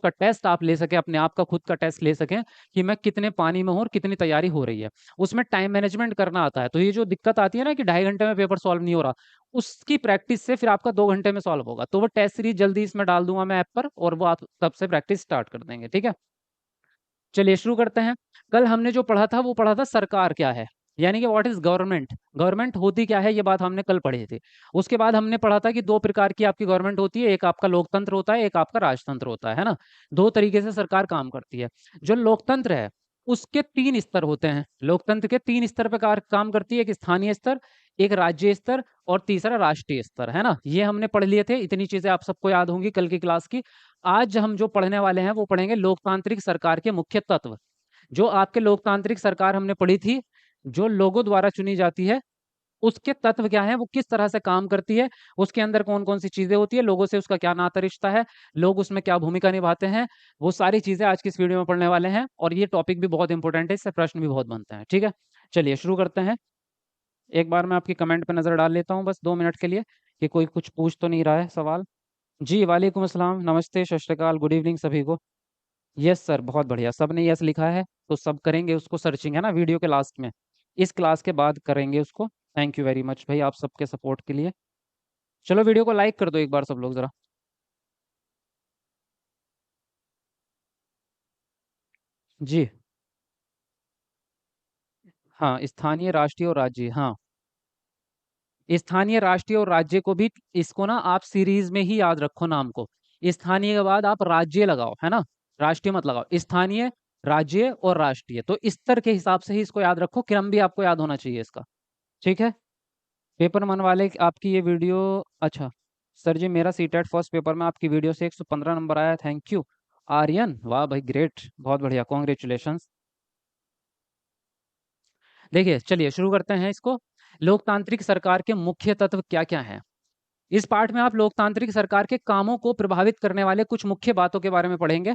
का टेस्ट आप ले सके, अपने आप का खुद का टेस्ट ले सकें कि मैं कितने पानी में हूँ और कितनी तैयारी हो रही है। उसमें टाइम मैनेजमेंट करना आता है। तो ये जो दिक्कत आती है ना कि 2.5 घंटे में पेपर सॉल्व नहीं हो रहा, उसकी प्रैक्टिस से फिर आपका 2 घंटे में सॉल्व होगा। तो वो टेस्ट सीरीज जल्दी इसमें डाल दूंगा मैं ऐप पर, और वो आप तब से प्रैक्टिस स्टार्ट कर देंगे। ठीक है, चलिए शुरू करते हैं। कल हमने जो पढ़ा था वो पढ़ा था सरकार क्या है, यानी कि व्हाट इज गवर्नमेंट, गवर्नमेंट होती क्या है, ये बात हमने कल पढ़ी थी। उसके बाद हमने पढ़ा था कि 2 प्रकार की आपकी गवर्नमेंट होती है, एक आपका लोकतंत्र होता है, एक आपका राजतंत्र होता है ना। 2 तरीके से सरकार काम करती है। जो लोकतंत्र है उसके 3 स्तर होते हैं। लोकतंत्र के 3 स्तर पर काम करती है, एक स्थानीय स्तर, एक राज्य स्तर, और तीसरा राष्ट्रीय स्तर, है ना। ये हमने पढ़ लिए थे, इतनी चीजें आप सबको याद होंगी कल की क्लास की। आज हम जो पढ़ने वाले हैं वो पढ़ेंगे लोकतांत्रिक सरकार के मुख्य तत्व। जो आपके लोकतांत्रिक सरकार हमने पढ़ी थी, जो लोगों द्वारा चुनी जाती है, उसके तत्व क्या हैं, वो किस तरह से काम करती है, उसके अंदर कौन कौन सी चीजें होती है, लोगों से उसका क्या नाता रिश्ता है, लोग उसमें क्या भूमिका निभाते हैं, वो सारी चीजें आज की इस वीडियो में पढ़ने वाले हैं। और ये टॉपिक भी बहुत इंपॉर्टेंट है, इससे प्रश्न भी बहुत बनते हैं। ठीक है, चलिए शुरू करते हैं। एक बार मैं आपकी कमेंट पे नजर डाल लेता हूँ बस 2 मिनट के लिए, कि कोई कुछ पूछ तो नहीं रहा है सवाल। जी वालेकुम अस्सलाम, नमस्ते, सत श्री अकाल, गुड इवनिंग सभी को। यस सर, बहुत बढ़िया, सब ने यस लिखा है, तो सब करेंगे उसको सर्चिंग, है ना, वीडियो के लास्ट में, इस क्लास के बाद करेंगे उसको। थैंक यू वेरी मच भाई आप सबके सपोर्ट के लिए। चलो वीडियो को लाइक कर दो एक बार सब लोग जरा। जी हाँ, स्थानीय, राष्ट्रीय और राज्य, हाँ। स्थानीय, राष्ट्रीय और राज्य को भी, इसको ना आप सीरीज में ही याद रखो नाम को। स्थानीय के बाद आप राज्य लगाओ, है ना, राष्ट्रीय मत लगाओ, स्थानीय, राज्य और राष्ट्रीय। तो स्तर के हिसाब से ही इसको याद रखो, क्रम भी आपको याद होना चाहिए इसका। ठीक है, पेपर मन वाले आपकी ये वीडियो, अच्छा। सर जी मेरा सीटेट फर्स्ट पेपर में आपकी वीडियो से 115 नंबर आया, थैंक यू। आर्यन, वाह भाई ग्रेट, बहुत बढ़िया, कॉन्ग्रेचुलेशन। देखिए चलिए शुरू करते हैं इसको। लोकतांत्रिक सरकार के मुख्य तत्व क्या क्या हैं। इस पार्ट में आप लोकतांत्रिक सरकार के कामों को प्रभावित करने वाले कुछ मुख्य बातों के बारे में पढ़ेंगे।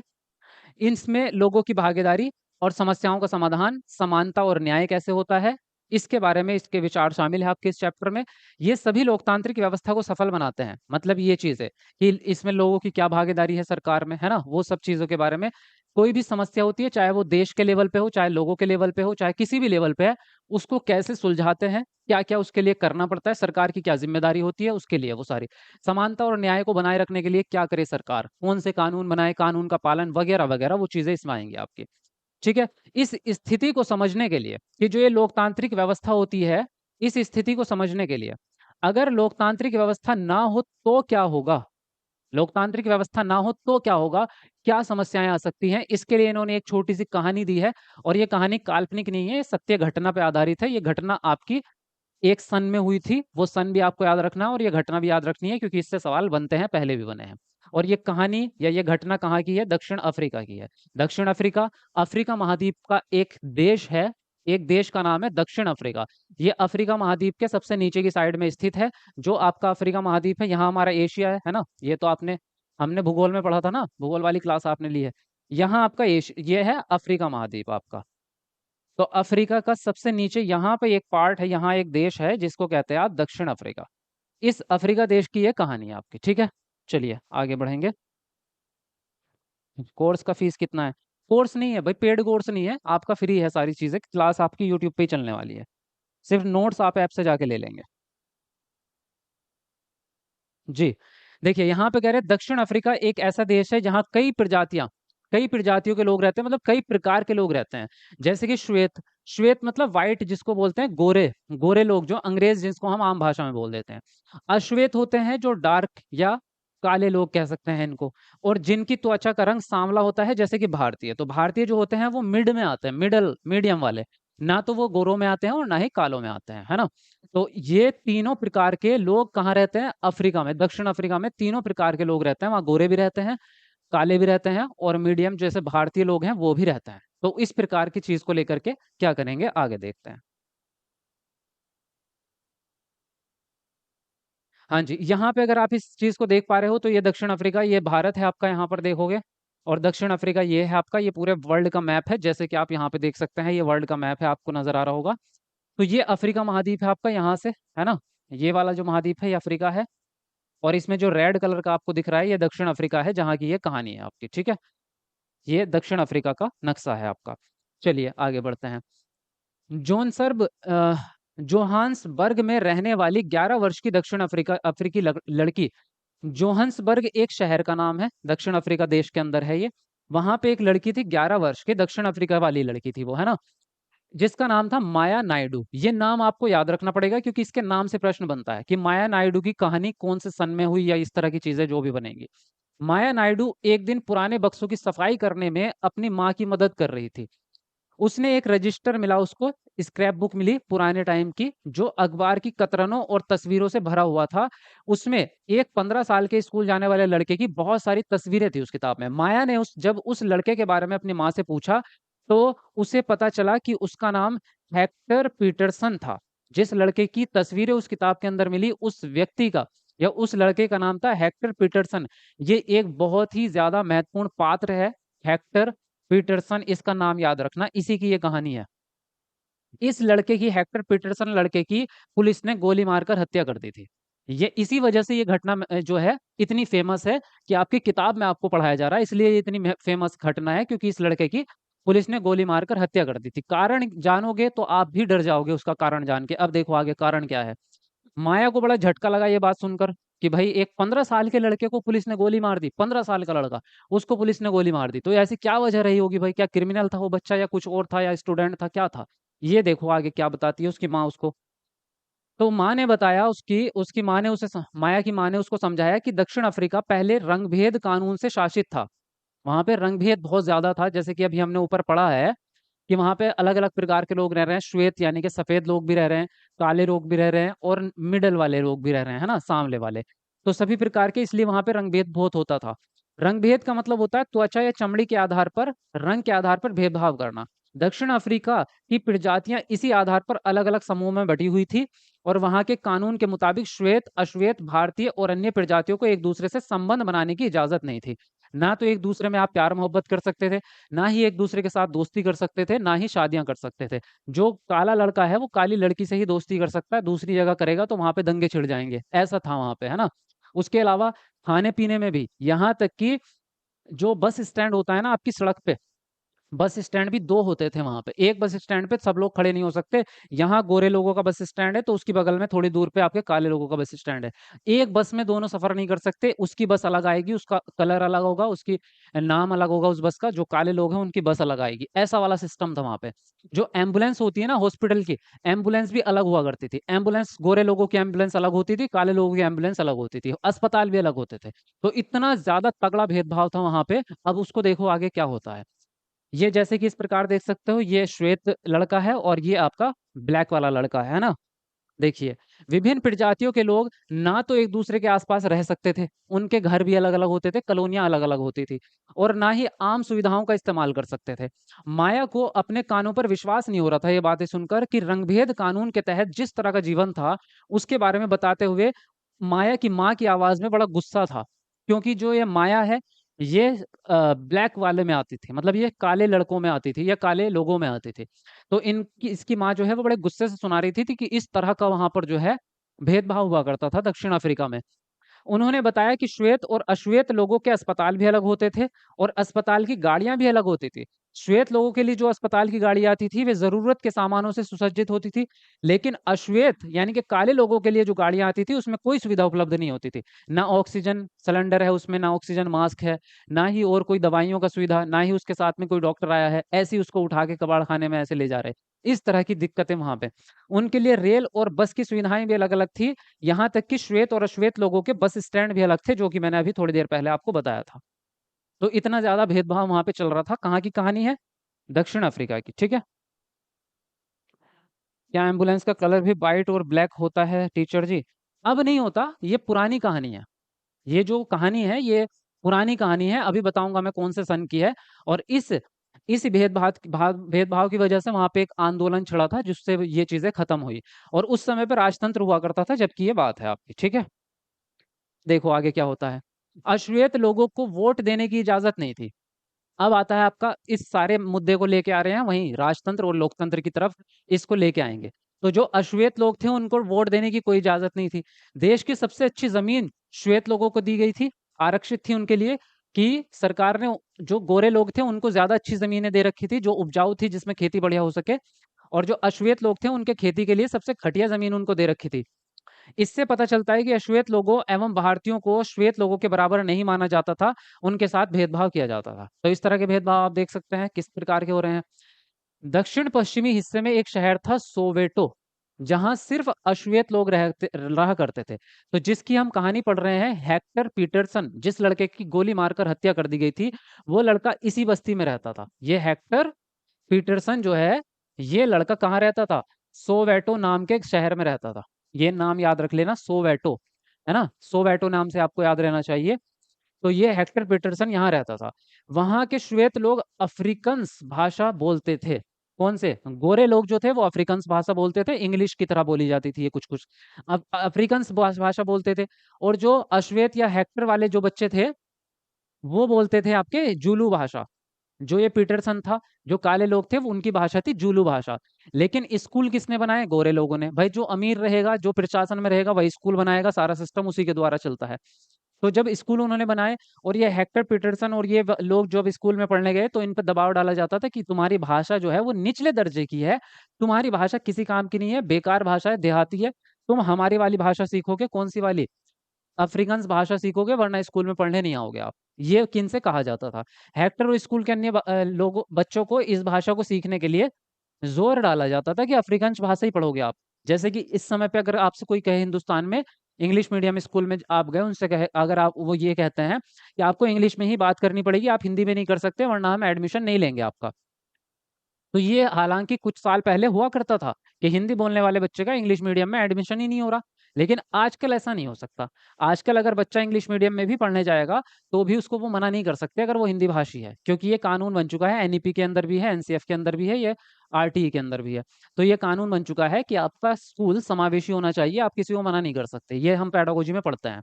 इसमें लोगों की भागीदारी और समस्याओं का समाधान, समानता और न्याय कैसे होता है, इसके बारे में इसके विचार शामिल है आपके इस चैप्टर में। ये सभी लोकतांत्रिक व्यवस्था को सफल बनाते हैं। मतलब ये चीज है कि इसमें लोगों की क्या भागीदारी है सरकार में, है ना, वो सब चीजों के बारे में। कोई भी समस्या होती है, चाहे वो देश के लेवल पे हो, चाहे लोगों के लेवल पे हो, चाहे किसी भी लेवल पे है, उसको कैसे सुलझाते हैं, क्या क्या उसके लिए करना पड़ता है, सरकार की क्या जिम्मेदारी होती है उसके लिए, वो सारी। समानता और न्याय को बनाए रखने के लिए क्या करे सरकार, कौन से कानून बनाए, कानून का पालन वगैरह वगैरह, वो चीजें इसमें आएंगी आपकी। ठीक है, इस स्थिति को समझने के लिए कि जो ये लोकतांत्रिक व्यवस्था होती है, इस स्थिति को समझने के लिए, अगर लोकतांत्रिक व्यवस्था ना हो तो क्या होगा, लोकतांत्रिक व्यवस्था ना हो तो क्या होगा, क्या समस्याएं आ सकती हैं, इसके लिए इन्होंने एक छोटी सी कहानी दी है। और ये कहानी काल्पनिक नहीं है, ये सत्य घटना पे आधारित है। ये घटना आपकी एक सन में हुई थी, वो सन भी आपको याद रखना है, और ये घटना भी याद रखनी है, क्योंकि इससे सवाल बनते हैं, पहले भी बने हैं। और ये कहानी या ये घटना कहाँ की है, दक्षिण अफ्रीका की है। दक्षिण अफ्रीका, अफ्रीका महाद्वीप का एक देश है, एक देश का नाम है दक्षिण अफ्रीका। ये अफ्रीका महाद्वीप के सबसे नीचे की साइड में स्थित है। जो आपका अफ्रीका महाद्वीप है, यहाँ हमारा एशिया है ना, ये तो आपने, हमने भूगोल में पढ़ा था ना, भूगोल वाली क्लास आपने ली है। यहाँ आपका ये है अफ्रीका महाद्वीप आपका। तो अफ्रीका का सबसे नीचे यहाँ पे एक पार्ट है, यहाँ एक देश है जिसको कहते हैं आप दक्षिण अफ्रीका। इस अफ्रीका देश की ये कहानी है आपकी। ठीक है, चलिए आगे बढ़ेंगे। कोर्स का फीस कितना है। कोर्स नहीं है भाई, पेड कोर्स नहीं है आपका, फ्री है सारी चीजें, क्लास आपकी यूट्यूब पे ही चलने वाली है। सिर्फ नोट्स आप ऐप से जाके ले लेंगे। जी, देखिए यहाँ पे कह रहे हैं दक्षिण अफ्रीका एक ऐसा देश है जहाँ कई प्रजातियों के लोग रहते हैं, मतलब कई प्रकार के लोग रहते हैं। जैसे कि श्वेत, श्वेत मतलब वाइट जिसको बोलते हैं, गोरे, गोरे लोग जो अंग्रेज जिसको हम आम भाषा में बोल देते हैं। अश्वेत होते हैं जो डार्क या काले लोग कह सकते हैं इनको, और जिनकी त्वचा का रंग सांवला होता है, जैसे कि भारतीय। तो भारतीय जो होते हैं वो मिड में आते हैं, मिडल मीडियम वाले, ना तो वो गोरों में आते हैं और ना ही कालों में आते हैं, है ना। तो ये तीनों प्रकार के लोग कहाँ रहते हैं, अफ्रीका में, दक्षिण अफ्रीका में तीनों प्रकार के लोग रहते हैं। वहाँ गोरे भी रहते हैं, काले भी रहते हैं, और मीडियम जैसे भारतीय लोग हैं वो भी रहते हैं। तो इस प्रकार की चीज को लेकर के क्या करेंगे, आगे देखते हैं। हाँ जी, यहाँ पे अगर आप इस चीज को देख पा रहे हो तो ये दक्षिण अफ्रीका, ये भारत है आपका, यहाँ पर देखोगे। और दक्षिण अफ्रीका ये है आपका, ये पूरे वर्ल्ड का मैप है, जैसे कि आप यहाँ पे देख सकते हैं, ये वर्ल्ड का मैप है, आपको नजर आ रहा होगा। तो ये अफ्रीका महाद्वीप है आपका, यहाँ से, है ना। ये वाला जो महाद्वीप है ये अफ्रीका है। और इसमें जो रेड कलर का आपको दिख रहा है ये दक्षिण अफ्रीका है, जहाँ की ये कहानी है आपकी। ठीक है, ये दक्षिण अफ्रीका का नक्शा है आपका। चलिए आगे बढ़ते हैं। जोहान्सबर्ग में रहने वाली 11 वर्ष की दक्षिण अफ्रीकी लड़की। जोहान्सबर्ग एक शहर का नाम है, दक्षिण अफ्रीका देश के अंदर है ये। वहां पे एक लड़की थी 11 वर्ष की, दक्षिण अफ्रीका वाली लड़की थी वो, है ना, जिसका नाम था माया नायडू। ये नाम आपको याद रखना पड़ेगा क्योंकि इसके नाम से प्रश्न बनता है कि माया नायडू की कहानी कौन से सन में हुई, या इस तरह की चीजें जो भी बनेंगी। माया नायडू एक दिन पुराने बक्सों की सफाई करने में अपनी माँ की मदद कर रही थी। उसने एक रजिस्टर मिला उसको, स्क्रैप बुक मिली पुराने टाइम की, जो अखबार की कतरनों और तस्वीरों से भरा हुआ था। उसमें एक 15 साल के स्कूल जाने वाले लड़के की बहुत सारी तस्वीरें थी उस किताब में। माया ने जब उस लड़के के बारे में अपनी माँ से पूछा, तो उसे पता चला कि उसका नाम हेक्टर पीटरसन था। जिस लड़के की तस्वीरें उस किताब के अंदर मिली, उस व्यक्ति का या उस लड़के का नाम था हेक्टर पीटरसन। ये एक बहुत ही ज्यादा महत्वपूर्ण पात्र है, हेक्टर पीटरसन, इसका नाम याद रखना, इसी की ये कहानी है। इस लड़के की, हेक्टर पीटरसन लड़के की, पुलिस ने गोली मारकर हत्या कर दी थी। ये इसी वजह से ये घटना जो है इतनी फेमस है कि आपकी किताब में आपको पढ़ाया जा रहा है, इसलिए ये इतनी फेमस घटना है क्योंकि इस लड़के की पुलिस ने गोली मारकर हत्या कर दी थी। कारण जानोगे तो आप भी डर जाओगे उसका कारण जान के। अब देखो आगे कारण क्या है। माया को बड़ा झटका लगा ये बात सुनकर कि भाई एक 15 साल के लड़के को पुलिस ने गोली मार दी, 15 साल का लड़का, उसको पुलिस ने गोली मार दी। तो ऐसी क्या वजह रही होगी भाई, क्या क्रिमिनल था वो बच्चा या कुछ और था या स्टूडेंट था, क्या था। ये देखो आगे क्या बताती है उसकी माँ उसको। तो माँ ने बताया, उसकी उसकी माँ ने माया की माँ ने उसको समझाया कि दक्षिण अफ्रीका पहले रंगभेद कानून से शासित था। वहां पे रंगभेद बहुत ज्यादा था, जैसे कि अभी हमने ऊपर पढ़ा है कि वहां पे अलग अलग प्रकार के लोग रह रहे हैं। श्वेत यानी कि सफेद लोग भी रह रहे हैं, काले लोग भी रह रहे हैं, और मिडल वाले लोग भी रह रहे हैं, है ना, सांवले वाले। तो सभी प्रकार के, इसलिए वहां पे रंगभेद बहुत होता था। रंगभेद का मतलब होता है त्वचा या चमड़ी के आधार पर, रंग के आधार पर भेदभाव करना। दक्षिण अफ्रीका की प्रजातियां इसी आधार पर अलग अलग समूह में बटी हुई थी, और वहां के कानून के मुताबिक श्वेत, अश्वेत, भारतीय और अन्य प्रजातियों को एक दूसरे से संबंध बनाने की इजाजत नहीं थी। ना तो एक दूसरे में आप प्यार मोहब्बत कर सकते थे, ना ही एक दूसरे के साथ दोस्ती कर सकते थे, ना ही शादियां कर सकते थे। जो काला लड़का है वो काली लड़की से ही दोस्ती कर सकता है, दूसरी जगह करेगा तो वहां पे दंगे छिड़ जाएंगे, ऐसा था वहां पे, है ना। उसके अलावा खाने पीने में भी, यहाँ तक कि जो बस स्टैंड होता है ना आपकी सड़क पे, बस स्टैंड भी दो होते थे वहां पे। एक बस स्टैंड पे सब लोग खड़े नहीं हो सकते। यहाँ गोरे लोगों का बस स्टैंड है तो उसकी बगल में थोड़ी दूर पे आपके काले लोगों का बस स्टैंड है। एक बस में दोनों सफर नहीं कर सकते, उसकी बस अलग आएगी, उसका कलर अलग होगा, उसकी नाम अलग होगा उस बस का। जो काले लोग हैं उनकी बस अलग आएगी, ऐसा वाला सिस्टम था वहां पे। जो एम्बुलेंस होती है ना हॉस्पिटल की, एम्बुलेंस भी अलग हुआ करती थी। एम्बुलेंस, गोरे लोगों की एम्बुलेंस अलग होती थी, काले लोगों की एम्बुलेंस अलग होती थी, अस्पताल भी अलग होते थे। तो इतना ज्यादा तगड़ा भेदभाव था वहां पे। अब उसको देखो आगे क्या होता है। ये जैसे कि इस प्रकार देख सकते हो, ये श्वेत लड़का है और ये आपका ब्लैक वाला लड़का है ना। देखिए, विभिन्न प्रजातियों के लोग ना तो एक दूसरे के आसपास रह सकते थे, उनके घर भी अलग अलग होते थे, कॉलोनियां अलग अलग होती थी, और ना ही आम सुविधाओं का इस्तेमाल कर सकते थे। माया को अपने कानों पर विश्वास नहीं हो रहा था ये बातें सुनकर कि रंगभेद कानून के तहत जिस तरह का जीवन था उसके बारे में बताते हुए माया की माँ की आवाज में बड़ा गुस्सा था। क्योंकि जो ये माया है, ये ब्लैक वाले में आती थी, मतलब ये काले लड़कों में आती थी या काले लोगों में आती थी। तो इनकी इसकी माँ जो है वो बड़े गुस्से से सुना रही थी कि इस तरह का वहां पर जो है भेदभाव हुआ करता था दक्षिण अफ्रीका में। उन्होंने बताया कि श्वेत और अश्वेत लोगों के अस्पताल भी अलग होते थे, और अस्पताल की गाड़ियां भी अलग होती थी। श्वेत लोगों के लिए जो अस्पताल की गाड़ी आती थी वे जरूरत के सामानों से सुसज्जित होती थी, लेकिन अश्वेत यानी कि काले लोगों के लिए जो गाड़ियां आती थी उसमें कोई सुविधा उपलब्ध नहीं होती थी। ना ऑक्सीजन सिलेंडर है उसमें, ना ऑक्सीजन मास्क है, ना ही और कोई दवाइयों का सुविधा, ना ही उसके साथ में कोई डॉक्टर आया है, ऐसे ही उसको उठा के कबाड़ खाने में ऐसे ले जा रहे। इस तरह की दिक्कतें वहां पे। उनके लिए रेल और बस की सुविधाएं भी अलग अलग थी। यहाँ तक कि श्वेत और अश्वेत लोगों के बस स्टैंड भी अलग थे, जो कि मैंने अभी थोड़ी देर पहले आपको बताया था। तो इतना ज्यादा भेदभाव वहां पे चल रहा था। कहाँ की कहानी है? दक्षिण अफ्रीका की, ठीक है। क्या एम्बुलेंस का कलर भी वाइट और ब्लैक होता है टीचर जी? अब नहीं होता, ये पुरानी कहानी है। ये जो कहानी है ये पुरानी कहानी है, अभी बताऊंगा मैं कौन से सन की है। और इस भेदभाव की वजह से वहां पे एक आंदोलन छिड़ा था जिससे ये चीजें खत्म हुई। और उस समय पे राजतंत्र हुआ करता था जबकि ये बात है आपकी, ठीक है। देखो आगे क्या होता है। अश्वेत लोगों को वोट देने की इजाजत नहीं थी। अब आता है आपका, इस सारे मुद्दे को लेके आ रहे हैं वहीं राजतंत्र और लोकतंत्र की तरफ, इसको लेके आएंगे। तो जो अश्वेत लोग थे उनको वोट देने की कोई इजाजत नहीं थी। देश की सबसे अच्छी जमीन श्वेत लोगों को दी गई थी, आरक्षित थी उनके लिए। कि सरकार ने जो गोरे लोग थे उनको ज़्यादा अच्छी ज़मीनें दे रखी थी, जो उपजाऊ थी जिसमें खेती बढ़िया हो सके, और जो अश्वेत लोग थे उनके खेती के लिए सबसे घटिया ज़मीन उनको दे रखी थी। इससे पता चलता है कि अश्वेत लोगों एवं भारतीयों को श्वेत लोगों के बराबर नहीं माना जाता था, उनके साथ भेदभाव किया जाता था। तो इस तरह के भेदभाव आप देख सकते हैं किस प्रकार के हो रहे हैं। दक्षिण पश्चिमी हिस्से में एक शहर था सोवेटो, जहां सिर्फ अश्वेत लोग रहा करते थे। तो जिसकी हम कहानी पढ़ रहे हैं, हेक्टर पीटरसन, जिस लड़के की गोली मारकर हत्या कर दी गई थी, वो लड़का इसी बस्ती में रहता था। ये हेक्टर पीटरसन जो है, ये लड़का कहाँ रहता था? सोवेटो नाम के एक शहर में रहता था। ये नाम याद रख लेना, सोवेटो, है ना? सोवेटो नाम से आपको याद रहना चाहिए। तो ये हेक्टर पीटरसन यहाँ रहता था। वहां के श्वेत लोग अफ्रीकन्स भाषा बोलते थे। कौन से? गोरे लोग जो थे वो अफ्रीकन्स भाषा बोलते थे, इंग्लिश की तरह बोली जाती थी ये कुछ कुछ। अब अफ्रीकन्स भाषा बोलते थे। और जो अश्वेत या हेक्टर वाले जो बच्चे थे, वो बोलते थे आपके जूलू भाषा। जो ये पीटरसन था, जो काले लोग थे, वो उनकी भाषा थी जूलू भाषा। लेकिन स्कूल किसने बनाए? गोरे लोगों ने। भाई जो अमीर रहेगा, जो प्रशासन में रहेगा, वही स्कूल बनाएगा, सारा सिस्टम उसी के द्वारा चलता है। तो जब स्कूल उन्होंने बनाए, और ये हेक्टर पीटरसन और ये लोग जब स्कूल में पढ़ने गए, तो इन पर दबाव डाला जाता था कि तुम्हारी भाषा जो है वो निचले दर्जे की है, तुम्हारी भाषा किसी काम की नहीं है, बेकार भाषा है, देहाती है। तुम हमारी वाली भाषा सीखोगे, कौन सी वाली? अफ्रीकन्स भाषा सीखोगे, वरना स्कूल में पढ़ने नहीं आओगे आप। ये किन से कहा जाता था? हेक्टर और स्कूल के अन्य लोगों बच्चों को इस भाषा को सीखने के लिए जोर डाला जाता था कि अफ्रीकन्स भाषा ही पढ़ोगे आप। जैसे कि इस समय पे अगर आपसे कोई कहे हिंदुस्तान में, इंग्लिश मीडियम स्कूल में आप गए, उनसे कहे, अगर आप वो ये कहते हैं कि आपको इंग्लिश में ही बात करनी पड़ेगी, आप हिंदी में नहीं कर सकते, वरना हम एडमिशन नहीं लेंगे आपका। तो ये हालांकि कुछ साल पहले हुआ करता था कि हिंदी बोलने वाले बच्चे का इंग्लिश मीडियम में एडमिशन ही नहीं हो रहा। लेकिन आजकल ऐसा नहीं हो सकता। आजकल अगर बच्चा इंग्लिश मीडियम में भी पढ़ने जाएगा, तो भी उसको वो मना नहीं कर सकते अगर वो हिंदी भाषी है, क्योंकि ये कानून बन चुका है। एनईपी के अंदर भी है, एनसीएफ के अंदर भी है, ये आरटीई के अंदर भी है। तो ये कानून बन चुका है कि आपका स्कूल समावेशी होना चाहिए, आप किसी को मना नहीं कर सकते। ये हम पेडागोजी में पढ़ते हैं।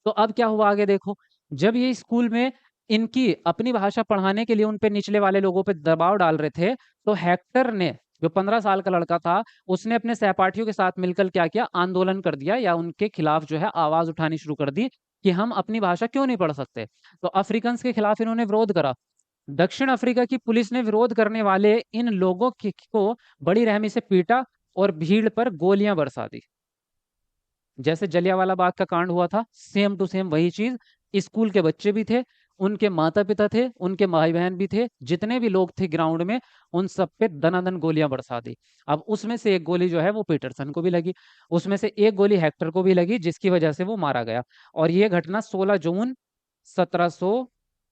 तो अब क्या हुआ आगे देखो। जब ये स्कूल में इनकी अपनी भाषा पढ़ाने के लिए उन पे निचले वाले लोगों पे दबाव डाल रहे थे, तो हेक्टर ने, जो 15 साल का लड़का था, उसने अपने सहपाठियों के साथ मिलकर क्या किया? आंदोलन कर दिया, या उनके खिलाफ जो है आवाज उठानी शुरू कर दी कि हम अपनी भाषा क्यों नहीं पढ़ सकते। तो अफ्रीकन्स के खिलाफ इन्होंने विरोध करा। दक्षिण अफ्रीका की पुलिस ने विरोध करने वाले इन लोगों को बड़ी रहमी से पीटा और भीड़ पर गोलियां बरसा दी। जैसे जलियांवाला बाग का कांड हुआ था, सेम टू सेम वही चीज। स्कूल के बच्चे भी थे, उनके माता पिता थे, उनके भाई बहन भी थे, जितने भी लोग थे ग्राउंड में, उन सब पे दनादन गोलियां बरसा दी। अब उसमें से एक गोली जो है वो पीटरसन को भी लगी, उसमें से एक गोली हेक्टर को भी लगी, जिसकी वजह से वो मारा गया। और ये घटना 16 जून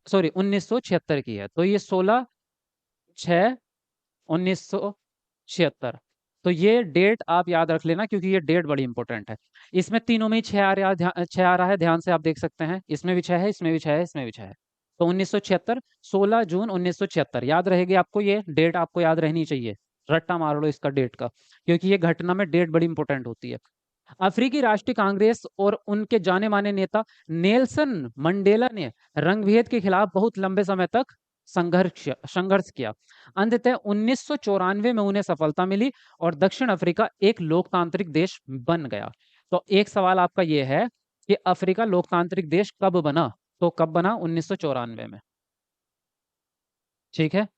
1976 की है। तो ये 16/6/1976। तो ये डेट आप याद रख लेना, क्योंकि ये डेट बड़ी इंपॉर्टेंट है। इसमें तीनों में ही 6 आ रहा, 6 आ रहा है, ध्यान से आप देख सकते हैं। इसमें भी 6 है, इसमें भी 6 है, इसमें भी 6 है। तो 1976, 16 जून 1976 याद रहेगी आपको, ये डेट आपको याद रहनी चाहिए। रट्टा मार लो इसका डेट का, क्योंकि ये घटना में डेट बड़ी इंपॉर्टेंट होती है। अफ्रीकी राष्ट्रीय कांग्रेस और उनके जाने माने नेता नेल्सन मंडेला ने रंगभेद के खिलाफ बहुत लंबे समय तक संघर्ष संघर्ष किया। अंततः 1994 में उन्हें सफलता मिली और दक्षिण अफ्रीका एक लोकतांत्रिक देश बन गया। तो एक सवाल आपका यह है कि अफ्रीका लोकतांत्रिक देश कब बना? तो कब बना? 1994 में। ठीक है,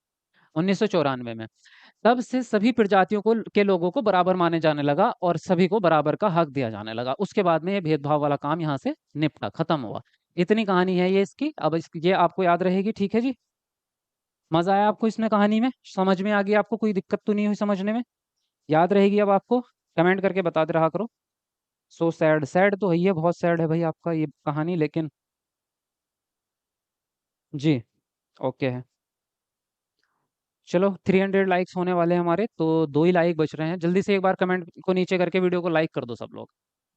1994 में। तब से सभी प्रजातियों को के लोगों को बराबर माने जाने लगा और सभी को बराबर का हक दिया जाने लगा। उसके बाद में ये भेदभाव वाला काम यहाँ से निपटा, खत्म हुआ। इतनी कहानी है ये इसकी। अब ये आपको याद रहेगी, ठीक है जी। मजा आया आपको इसमें, कहानी में समझ में आ गई आपको? कोई दिक्कत तो नहीं हुई समझने में? याद रहेगी अब आपको? कमेंट करके बताते रहा करो। सो सैड, सैड तो है, ये बहुत सैड है भाई आपका ये कहानी, लेकिन जी ओके है। चलो 300 लाइक्स होने वाले हैं हमारे, तो 2 ही लाइक बच रहे हैं। जल्दी से एक बार कमेंट को नीचे करके वीडियो को लाइक कर दो सब लोग।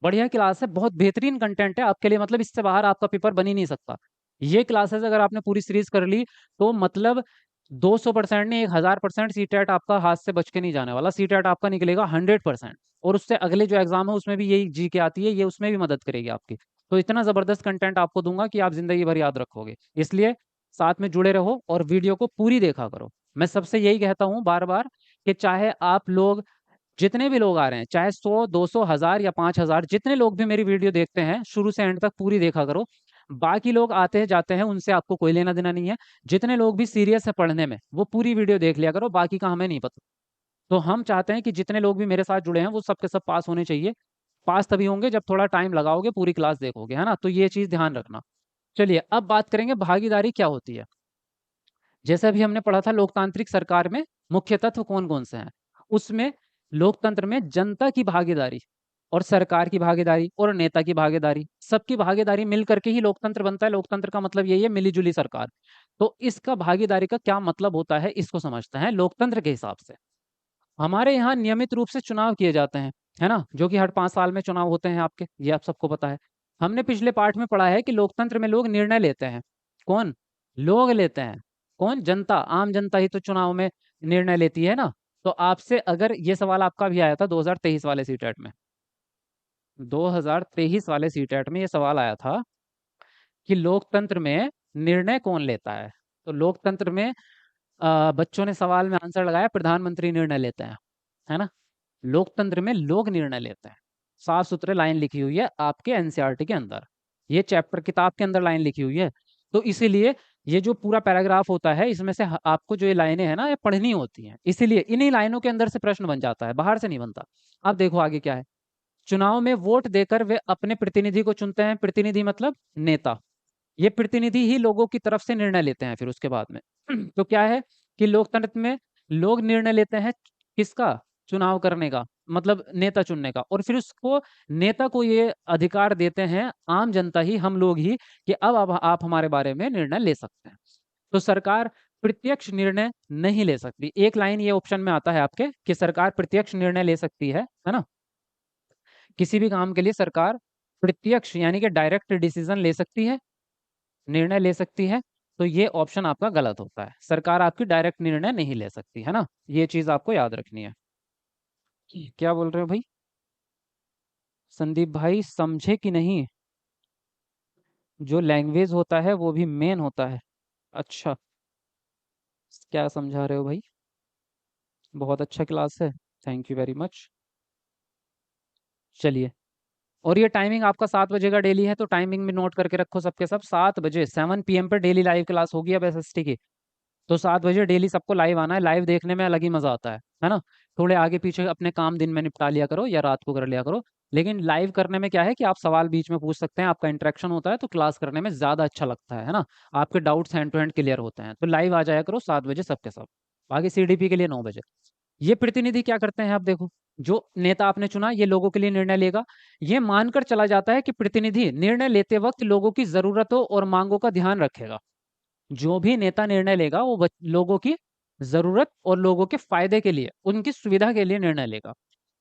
बढ़िया क्लास है, बहुत बेहतरीन कंटेंट है आपके लिए, मतलब इससे बाहर आपका पेपर बन ही नहीं सकता। ये क्लासेस अगर आपने पूरी सीरीज कर ली, तो मतलब 200% नहीं, 1000% सीटेट आपका हाथ से बच के नहीं जाने वाला। सीटेट आपका निकलेगा 100%। और उससे अगले जो एग्जाम है उसमें भी यही जी के आती है, ये उसमें भी मदद करेगी आपकी। तो इतना जबरदस्त कंटेंट आपको दूंगा कि आप जिंदगी भर याद रखोगे। इसलिए साथ में जुड़े रहो और वीडियो को पूरी देखा करो। मैं सबसे यही कहता हूँ बार बार कि चाहे आप लोग, जितने भी लोग आ रहे हैं, चाहे 100, 200, 1000 या 5000, जितने लोग भी मेरी वीडियो देखते हैं, शुरू से एंड तक पूरी देखा करो। बाकी लोग आते हैं जाते हैं, उनसे आपको कोई लेना देना नहीं है। जितने लोग भी सीरियस है पढ़ने में, वो पूरी वीडियो देख लिया करो, बाकी का हमें नहीं पता। तो हम चाहते हैं कि जितने लोग भी मेरे साथ जुड़े हैं वो सब के सब पास होने चाहिए। पास तभी होंगे जब थोड़ा टाइम लगाओगे, पूरी क्लास देखोगे, है ना? तो ये चीज़ ध्यान रखना। चलिए अब बात करेंगे भागीदारी क्या होती है। जैसे अभी हमने पढ़ा था लोकतांत्रिक सरकार में मुख्य तत्व कौन-कौन से हैं। उसमें लोकतंत्र में जनता की भागीदारी और सरकार की भागीदारी और नेता की भागीदारी, सबकी भागीदारी मिल करके ही लोकतंत्र बनता है। लोकतंत्र का मतलब यही है मिली-जुली सरकार। तो इसका भागीदारी का क्या मतलब होता है, इसको समझते हैं लोकतंत्र के हिसाब से। हमारे यहाँ नियमित रूप से चुनाव किए जाते हैं, है ना? जो कि हर 5 साल में चुनाव होते हैं आपके, ये आप सबको पता है। हमने पिछले पाठ में पढ़ा है कि लोकतंत्र में लोग निर्णय लेते हैं। कौन? लोग लेते हैं। कौन? जनता, आम जनता ही तो चुनाव में निर्णय लेती है ना? तो आपसे अगर ये सवाल आपका भी आया था 2023 वाले सीटेट में। 2023 वाले सीटेट में ये सवाल आया था कि लोकतंत्र में निर्णय कौन लेता है? तो लोकतंत्र में बच्चों ने सवाल में आंसर लगाया प्रधानमंत्री निर्णय लेते हैं, है ना? लोकतंत्र में लोग निर्णय लेते हैं। साफ सुथरे लाइन लिखी हुई है आपके एनसीईआरटी के अंदर। ये चैप्टर किताब के अंदर लाइन लिखी हुई है। तो इसीलिए ये जो पूरा पैराग्राफ होता है इसमें से आपको जो ये लाइनें हैं ना ये पढ़नी होती हैं। इसीलिए इन्हीं लाइनों के अंदर से प्रश्न बन जाता है, बाहर से नहीं बनता। अब देखो आगे क्या है। चुनाव में वोट देकर वे अपने प्रतिनिधि को चुनते हैं। प्रतिनिधि मतलब नेता। ये प्रतिनिधि ही लोगों की तरफ से निर्णय लेते हैं फिर उसके बाद में। तो क्या है कि लोकतंत्र में लोग निर्णय लेते हैं किसका? चुनाव करने का, मतलब नेता चुनने का, और फिर उसको नेता को ये अधिकार देते हैं आम जनता ही, हम लोग ही, कि अब आप हमारे बारे में निर्णय ले सकते हैं। तो सरकार प्रत्यक्ष निर्णय नहीं ले सकती। एक लाइन ये ऑप्शन में आता है आपके कि सरकार प्रत्यक्ष निर्णय ले सकती है ना? किसी भी काम के लिए सरकार प्रत्यक्ष यानी कि डायरेक्ट डिसीजन ले सकती है, निर्णय ले सकती है। तो ये ऑप्शन आपका गलत होता है। सरकार आपकी डायरेक्ट निर्णय नहीं ले सकती, है ना? ये चीज़ आपको याद रखनी है। क्या बोल रहे हो भाई? संदीप भाई समझे कि नहीं? जो लैंग्वेज होता है वो भी मेन होता है। अच्छा, क्या समझा रहे हो भाई? बहुत अच्छा क्लास है। Thank you very much. चलिए, और ये टाइमिंग आपका 7 बजे का डेली है, तो टाइमिंग में नोट करके रखो सबके सब। 7 बजे 7 पीएम पर डेली लाइव क्लास होगी अब एसएसटी की। तो 7 बजे डेली सबको लाइव आना है। लाइव देखने में अलग ही मज़ा आता है ना? थोड़े आगे पीछे अपने काम दिन में निपटा लिया करो या रात को कर लिया करो। लेकिन लाइव करने में क्या है कि आप सवाल बीच में पूछ सकते हैं, आपका इंटरेक्शन होता है, तो क्लास करने में ज़्यादा अच्छा लगता है ना? आपके doubts hand to hand clear होते हैं। तो लाइव आ जाया करो 7 बजे सबके सब। बाकी सीडीपी के लिए 9 बजे। ये प्रतिनिधि क्या करते हैं आप देखो। जो नेता आपने चुना ये लोगों के लिए निर्णय लेगा। ये मानकर चला जाता है कि प्रतिनिधि निर्णय लेते वक्त लोगों की ज़रूरतों और मांगों का ध्यान रखेगा। जो भी नेता निर्णय लेगा वो लोगों की जरूरत और लोगों के फायदे के लिए, उनकी सुविधा के लिए निर्णय लेगा।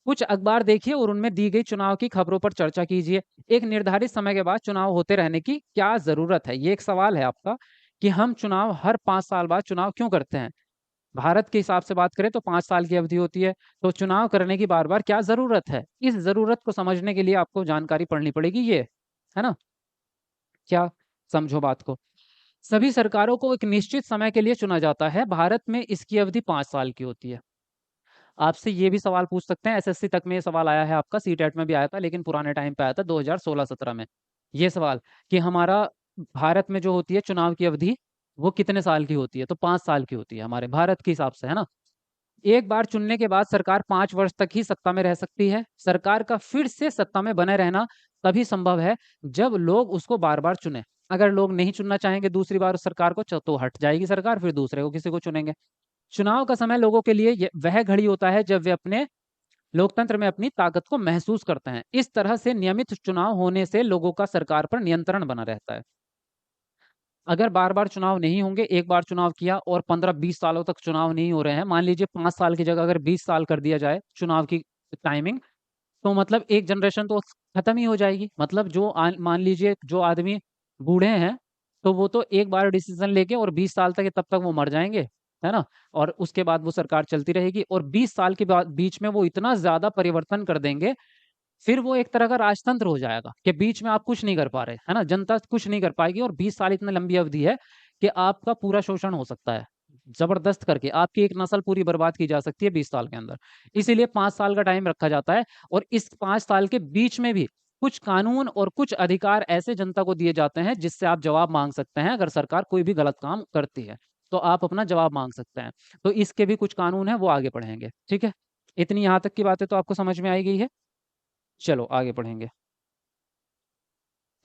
कुछ अखबार देखिए और उनमें दी गई चुनाव की खबरों पर चर्चा कीजिए। एक निर्धारित समय के बाद चुनाव होते रहने की क्या जरूरत है? ये एक सवाल है आपका कि हम चुनाव हर 5 साल बाद चुनाव क्यों करते हैं। भारत के हिसाब से बात करें तो 5 साल की अवधि होती है। तो चुनाव करने की बार बार क्या जरूरत है? इस जरूरत को समझने के लिए आपको जानकारी पढ़नी पड़ेगी, ये है ना? क्या समझो बात को। सभी सरकारों को एक निश्चित समय के लिए चुना जाता है। भारत में इसकी अवधि 5 साल की होती है। आपसे ये भी सवाल पूछ सकते हैं, एसएससी तक में ये सवाल आया है आपका, सीटेट में भी आया था, लेकिन पुराने टाइम पे आया था 2016-17 में। ये सवाल कि हमारा भारत में जो होती है चुनाव की अवधि, वो कितने साल की होती है? तो 5 साल की होती है हमारे भारत के हिसाब से, है ना? एक बार चुनने के बाद सरकार 5 वर्ष तक ही सत्ता में रह सकती है। सरकार का फिर से सत्ता में बने रहना तभी संभव है जब लोग उसको बार बार चुने। अगर लोग नहीं चुनना चाहेंगे दूसरी बार उस सरकार को, तो हट जाएगी सरकार, फिर दूसरे को किसी को चुनेंगे। चुनाव का समय लोगों के लिए वह घड़ी होता है जब वे अपने लोकतंत्र में अपनी ताकत को महसूस करते हैं। इस तरह से नियमित चुनाव होने से लोगों का सरकार पर नियंत्रण बना रहता है। अगर बार बार चुनाव नहीं होंगे, एक बार चुनाव किया और 15-20 सालों तक चुनाव नहीं हो रहे हैं, मान लीजिए 5 साल की जगह अगर 20 साल कर दिया जाए चुनाव की टाइमिंग, तो मतलब एक जनरेशन तो खत्म ही हो जाएगी। मतलब जो मान लीजिए जो आदमी बूढ़े हैं, तो वो तो एक बार डिसीजन लेके और 20 साल तक तब तक वो मर जाएंगे, है ना? और उसके बाद वो सरकार चलती रहेगी और 20 साल के बाद बीच में वो इतना ज्यादा परिवर्तन कर देंगे, फिर वो एक तरह का राजतंत्र हो जाएगा कि बीच में आप कुछ नहीं कर पा रहे, है ना? जनता कुछ नहीं कर पाएगी और 20 साल इतनी लंबी अवधि है कि आपका पूरा शोषण हो सकता है। जबरदस्त करके आपकी एक नस्ल पूरी बर्बाद की जा सकती है 20 साल के अंदर। इसीलिए 5 साल का टाइम रखा जाता है और इस 5 साल के बीच में भी कुछ कानून और कुछ अधिकार ऐसे जनता को दिए जाते हैं जिससे आप जवाब मांग सकते हैं अगर सरकार कोई भी गलत काम करती है, तो आप अपना जवाब मांग सकते हैं। तो इसके भी कुछ कानून हैं, वो आगे पढ़ेंगे, ठीक है? इतनी यहाँ तक की बातें तो आपको समझ में आई गई है? चलो आगे पढ़ेंगे।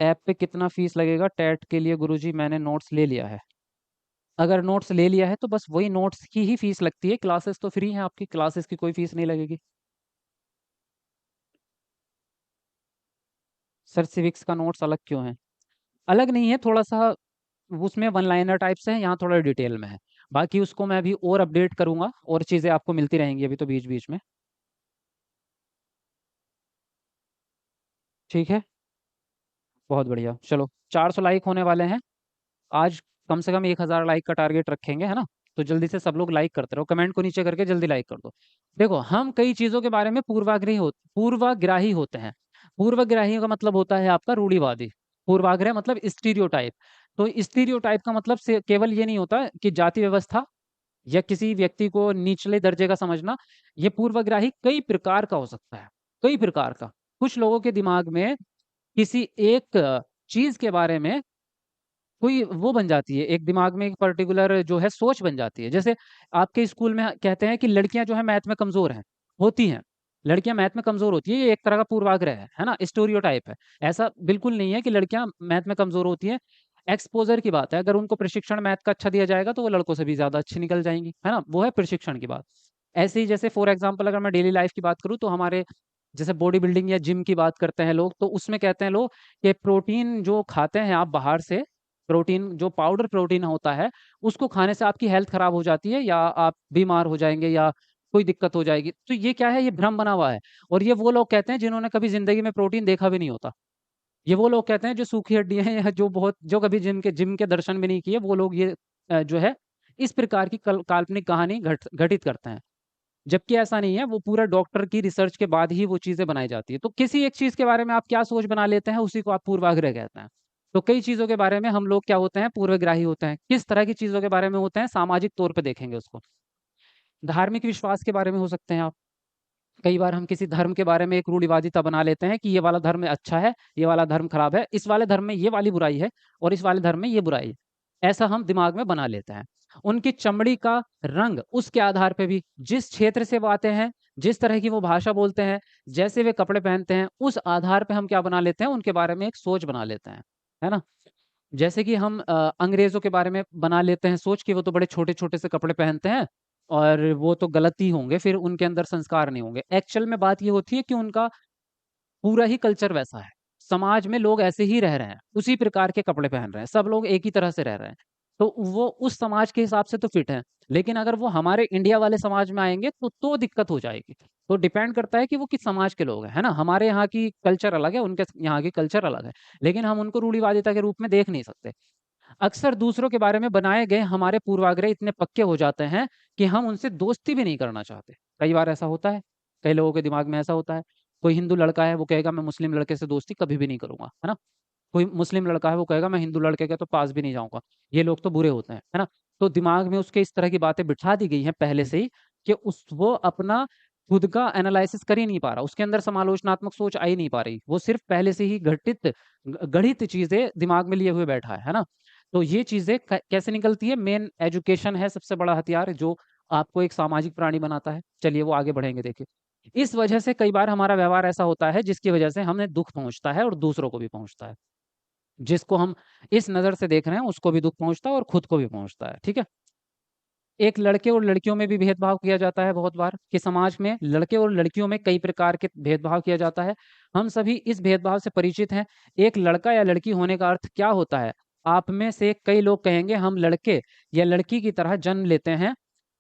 ऐप पे कितना फीस लगेगा टेट के लिए? गुरुजी मैंने नोट्स ले लिया है। अगर नोट्स ले लिया है तो बस वही नोट्स की ही फीस लगती है, क्लासेस तो फ्री हैं आपकी, क्लासेस की कोई फीस नहीं लगेगी। सर सिविक्स का नोट्स अलग क्यों है? अलग नहीं है, थोड़ा-सा उसमें वन लाइनर टाइप से है, यहाँ थोड़ा डिटेल में है। बाकी उसको मैं अभी और अपडेट करूँगा और चीज़ें आपको मिलती रहेंगी अभी तो बीच-बीच में। ठीक है? बहुत बढ़िया। चलो 400 लाइक होने वाले हैं। आज कम से कम 1000 लाइक का टारगेट रखेंगे, है ना? तो जल्दी से सब लोग लाइक करते रहो, कमेंट को नीचे करके जल्दी लाइक कर दो। देखो, हम कई चीज़ों के बारे में पूर्वाग्रही होते हैं। पूर्वग्राही का मतलब होता है आपका रूढ़िवादी। पूर्वाग्रह मतलब स्टीरियोटाइप। तो स्टीरियोटाइप का मतलब से केवल ये नहीं होता कि जाति व्यवस्था या किसी व्यक्ति को निचले दर्जे का समझना, ये पूर्वग्राही कई प्रकार का हो सकता है, कई प्रकार का। कुछ लोगों के दिमाग में किसी एक चीज़ के बारे में कोई वो बन जाती है, एक दिमाग में एक पर्टिकुलर जो है सोच बन जाती है। जैसे आपके स्कूल में कहते हैं कि लड़कियाँ जो है मैथ में कमज़ोर हैं, होती हैं। लड़कियाँ मैथ में कमज़ोर होती हैं, ये एक तरह का पूर्वाग्रह है ना? स्टीरियोटाइप है। ऐसा बिल्कुल नहीं है कि लड़कियाँ मैथ में कमज़ोर होती हैं। एक्सपोज़र की बात है, अगर उनको प्रशिक्षण मैथ का अच्छा दिया जाएगा तो वो लड़कों से भी ज़्यादा अच्छी निकल जाएँगी, है ना? वो है प्रशिक्षण की बात। ऐसे ही जैसे फ़ॉर एग्ज़ाम्पल अगर मैं डेली लाइफ़ की बात करूँ तो हमारे जैसे बॉडी बिल्डिंग या जिम की बात करते हैं लोग, तो उसमें कहते हैं लोग कि प्रोटीन जो खाते हैं आप बाहर से, प्रोटीन जो पाउडर प्रोटीन होता है, उसको खाने से आपकी हेल्थ खराब हो जाती है या आप बीमार हो जाएँगे या कोई दिक्कत हो जाएगी। तो ये क्या है? ये भ्रम बना हुआ है और ये वो लोग कहते हैं जिन्होंने कभी ज़िंदगी में प्रोटीन देखा भी नहीं होता। ये वो लोग कहते हैं जो सूखी हड्डियाँ हैं या जो कभी जिम के दर्शन भी नहीं किए, वो लोग ये जो है इस प्रकार की काल्पनिक कहानी घटित करते हैं। जबकि ऐसा नहीं है, वो पूरा डॉक्टर की रिसर्च के बाद ही वो चीज़ें बनाई जाती है। तो किसी एक चीज़ के बारे में आप क्या सोच बना लेते हैं, उसी को आप पूर्वाग्रह कहते हैं। तो कई चीज़ों के बारे में हम लोग क्या होते हैं, पूर्वग्राही होते हैं। किस तरह की चीज़ों के बारे में होते हैं, सामाजिक तौर पे देखेंगे उसको। धार्मिक विश्वास के बारे में हो सकते हैं आप। कई बार हम किसी धर्म के बारे में एक रूढ़िवादिता बना लेते हैं कि ये वाला धर्म अच्छा है, ये वाला धर्म खराब है, इस वाले धर्म में ये वाली बुराई है और इस वाले धर्म में ये बुराई है। ऐसा हम दिमाग में बना लेते हैं। उनकी चमड़ी का रंग उसके आधार पे भी जिस क्षेत्र से वो आते हैं, जिस तरह की वो भाषा बोलते हैं, जैसे वे कपड़े पहनते हैं, उस आधार पे हम क्या बना लेते हैं, उनके बारे में एक सोच बना लेते हैं। है ना? जैसे कि हम अंग्रेज़ों के बारे में बना लेते हैं सोच कि वो तो बड़े छोटे-छोटे से कपड़े पहनते हैं और वो तो गलत ही होंगे, फिर उनके अंदर संस्कार नहीं होंगे। एक्चुअल में बात ये होती है कि उनका पूरा ही कल्चर वैसा है। समाज में लोग ऐसे ही रह रहे हैं, उसी प्रकार के कपड़े पहन रहे हैं, सब लोग एक ही तरह से रह रहे हैं। तो वो उस समाज के हिसाब से तो फिट हैं, लेकिन अगर वो हमारे इंडिया वाले समाज में आएँगे तो दिक्कत हो जाएगी। तो डिपेंड करता है कि वो किस समाज के लोग हैं, है ना? हमारे यहाँ की कल्चर अलग है, उनके यहाँ की कल्चर अलग है, लेकिन हम उनको रूढ़िवादिता के रूप में देख नहीं सकते। अक्सर दूसरों के बारे में बनाए गए हमारे पूर्वाग्रह इतने पक्के हो जाते हैं कि हम उनसे दोस्ती भी नहीं करना चाहते। कई बार ऐसा होता है, कई लोगों के दिमाग में ऐसा होता है। कोई हिंदू लड़का है, वो कहेगा मैं मुस्लिम लड़के से दोस्ती कभी भी नहीं करूँगा, है ना? कोई मुस्लिम लड़का है, वो कहेगा मैं हिंदू लड़के के तो पास भी नहीं जाऊँगा। ये लोग तो बुरे होते हैं, है ना? तो दिमाग में उसके इस तरह की बातें बिठा दी गई हैं पहले से ही कि वो अपना खुद का एनालिसिस कर ही नहीं पा रहा। उसके अंदर समालोचनात्मक सोच आ ही नहीं पा रही। वो सिर्फ़ पहले से ही गढ़ित चीज़ें दिमाग में लिए हुए बैठा है ना? तो ये चीज़ें क कैसे निकलती है? मेन एजुकेशन है सबसे बड़ा हथियार जो आपको एक सामाजिक प्राणी बनाता है। चलिए वो आगे बढ़ेंगे देखिए। इस वजह से कई बार हमारा व्यवहार ऐसा होता है जिसकी वजह से हमें दुःख पहुँचता है और दूसरों को भी पहुँचता है। जिसको हम इस नज़र से देख रहे हैं उसको भी दुःख पहुँचता है और खुद को भी पहुँचता है, ठीक है? एक लड़के और लड़कियों में भी भेदभाव किया जाता है बहुत बार कि समाज में लड़के और लड़कियों में कई प्रकार के भेदभाव किया जाता है। हम सभी इस भेदभाव से परिचित हैं। एक लड़का या लड़की होने का अर्थ क्या होता है? आप में से कई लोग कहेंगे हम लड़के या लड़की की तरह जन्म लेते हैं।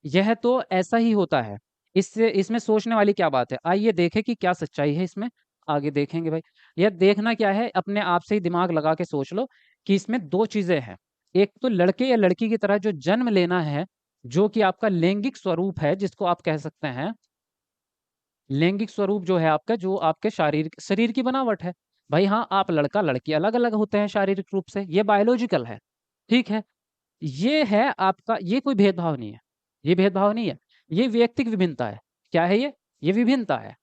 यह तो ऐसा ही होता है। इससे इसमें सोचने वाली क्या बात है? आइए देखें कि क्या सच्चाई है इसमें? आगे देखेंगे भाई। यह देखना क्या है अपने आप से ही दिमाग लगा के सोच लो कि इसमें 2 चीज़ें हैं। एक तो लड़के या लड़की की तरह जो जन्म लेना है जो कि आपका लैंगिक स्वरूप है जिसको आप कह सकते हैं, लैंगिक स्वरूप जो है आपका जो आपके शारीरिक शरीर की बनावट है। भाई हाँ, आप लड़का-लड़की अलग-अलग होते हैं शारीरिक रूप से, ये बायोलॉजिकल है, ठीक है? ये है आपका ये कोई भेदभाव नहीं है, ये भेदभाव नहीं है, ये वैयक्तिक विभिन्नता है। क्या है ये? ये विभिन्नता है।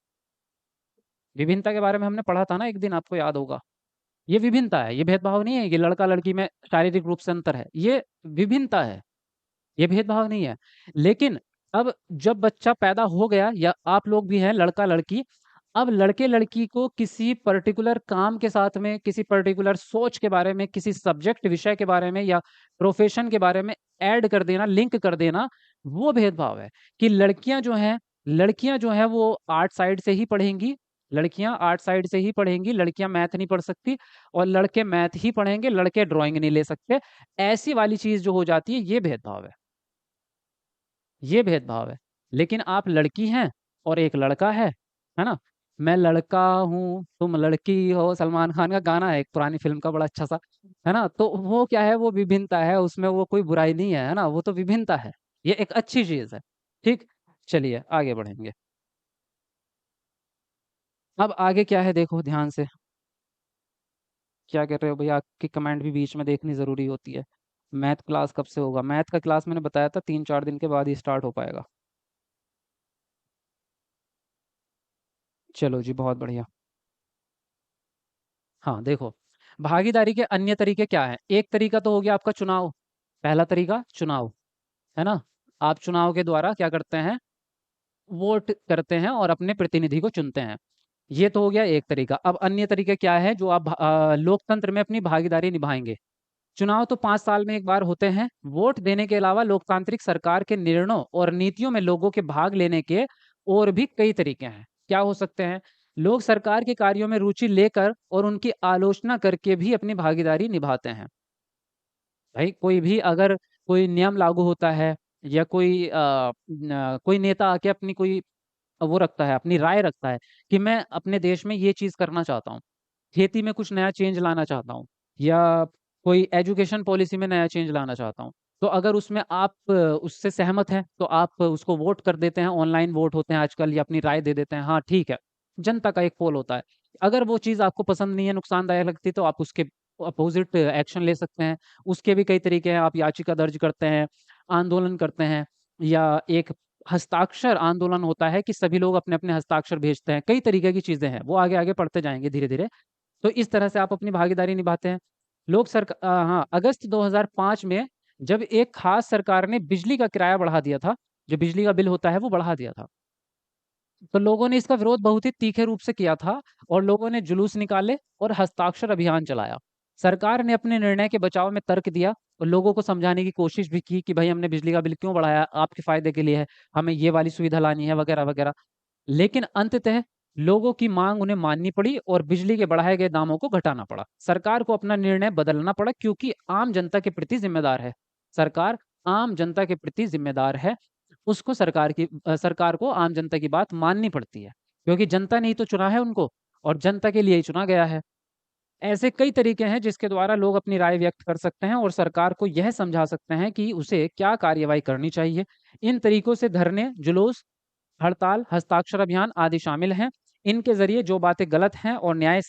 विभिन्नता के बारे में हमने पढ़ा था ना एक दिन, आपको याद होगा। ये विभिन्नता है, ये भेदभाव नहीं है कि लड़का-लड़की में शारीरिक रूप से अंतर है, ये विभिन्नता है, ये भेदभाव नहीं है। लेकिन अब जब बच्चा पैदा हो गया या आप लोग भी हैं लड़का-लड़की, अब लड़के-लड़की को किसी पर्टिकुलर काम के साथ में, किसी पर्टिकुलर सोच के बारे में, किसी सब्जेक्ट विषय के बारे में या प्रोफ़ेशन के बारे में ऐड कर देना, लिंक कर देना, वो भेदभाव है कि लड़कियाँ जो हैं वो आर्ट साइड से ही पढ़ेंगी, लड़कियाँ आर्ट साइड से ही पढ़ेंगी, लड़कियाँ मैथ नहीं पढ़ सकती और लड़के मैथ ही पढ़ेंगे, लड़के ड्राइंग नहीं ले सकते। ऐसी वाली चीज़ जो हो जाती है, ये भेदभाव है। ये भेदभाव है। लेकिन आप लड़की हैं और एक लड़का है ना? मैं लड़का हूँ, तुम लड़की हो, सलमान खान का गाना है एक पुरानी फ़िल्म का बड़ा अच्छा-सा, है ना? तो वो क्या है, वो विभिन्नता है, उसमें वो कोई बुराई नहीं है ना? वो तो विभिन्नता है। ये एक अच्छी चीज़ है। ठीक? चलिए आगे बढ़ेंगे। अब आगे क्या है देखो ध्यान से, क्या कर रहे हो भैया? आपकी कमेंट भी बीच में देखनी ज़रूरी होती है। मैथ क्लास कब से होगा? मैथ का क्लास मैंने बताया था 3-4 दिन के बाद ही स्टार्ट हो पाएगा। चलो जी, बहुत बढ़िया। हाँ, देखो, भागीदारी के अन्य तरीके क्या हैं? एक तरीका तो हो गया आपका चुनाव, पहला तरीका चुनाव, है ना? आप चुनाव के द्वारा क्या करते हैं, वोट करते हैं और अपने प्रतिनिधि को चुनते हैं। ये तो हो गया एक तरीका। अब अन्य तरीके क्या है जो आप लोकतंत्र में अपनी भागीदारी निभाएँगे? चुनाव तो 5 साल में 1 बार होते हैं। वोट देने के अलावा लोकतांत्रिक सरकार के निर्णयों और नीतियों में लोगों के भाग लेने के और भी कई तरीके हैं। क्या हो सकते हैं? लोग सरकार के कार्यों में रुचि लेकर और उनकी आलोचना करके भी अपनी भागीदारी निभाते हैं। भाई कोई भी अगर कोई नियम लागू होता है या कोई नेता आके अपनी कोई वो रखता है, अपनी राय रखता है कि मैं अपने देश में ये चीज़ करना चाहता हूँ। खेती में कुछ नया चेंज लाना चाहता हूँ या कोई एजुकेशन पॉलिसी में नया चेंज लाना चाहता हूँ। तो अगर उसमें आप उससे सहमत हैं, तो आप उसको वोट कर देते हैं, ऑनलाइन वोट होते हैं आजकल या अपनी राय दे देते हैं, हाँ, ठीक है। जनता का एक पोल होता है। अगर वो चीज़ आपको पसंद नहीं है, नुकसानदायक लगती है, तो आप उसके अपोज़िट एक्शन ले सकते हैं। उसके भी कई तरीके हैं, आप याचिका दर्ज करते हैं, आंदोलन करते हैं या एक हस्ताक्षर आंदोलन होता है कि सभी लोग अपने-अपने हस्ताक्षर भेजते हैं। कई तरीके की चीज़ें हैं, वो आगे-आगे पढ़ते जाएँगे धीरे-धीरे। तो इस तरह से आप अपनी भागीदारी निभाते हैं। हाँ, अगस्त 2005 में जब एक खास सरकार ने बिजली का किराया बढ़ा दिया था, जो बिजली का बिल होता है वो बढ़ा दिया था। तो लोगों ने इसका विरोध बहुत ही तीखे रूप से किया था और लोगों ने जुलूस निकाले और हस्ताक्षर अभियान चलाया। सरकार ने अपने निर्णय के बचाव में तर्क दिया और लोगों को समझाने की कोशिश भी की कि भाई हमने बिजली का बिल क्यों बढ़ाया, आपके फ़ायदे के लिए है, हमें ये वाली सुविधा लानी है वगैरह-वगैरह। लेकिन अंततः लोगों की मांग उन्हें माननी पड़ी और बिजली के बढ़ाए गए दामों को घटाना पड़ा। सरकार को अपना निर्णय बदलना पड़ा क्योंकि आम जनता के प्रति ज़िम्मेदार है। सरकार आम जनता के प्रति ज़िम्मेदार है। उसको सरकार को आम जनता की बात माननी पड़ती है, क्योंकि जनता ने ही तो चुना है उनको और जनता के लिए ही चुना गया है। ऐसे कई तरीके हैं जिसके द्वारा लोग अपनी राय व्यक्त कर सकते हैं और सरकार को यह समझा सकते हैं कि उसे क्या कार्यवाही करनी चाहिए। इन तरीकों से धरने, जुलूस, हड़ताल, हस्ताक्षर अभियान आदि शामिल हैं। इनके ज़रिए जो बातें गलत हैं और न्याय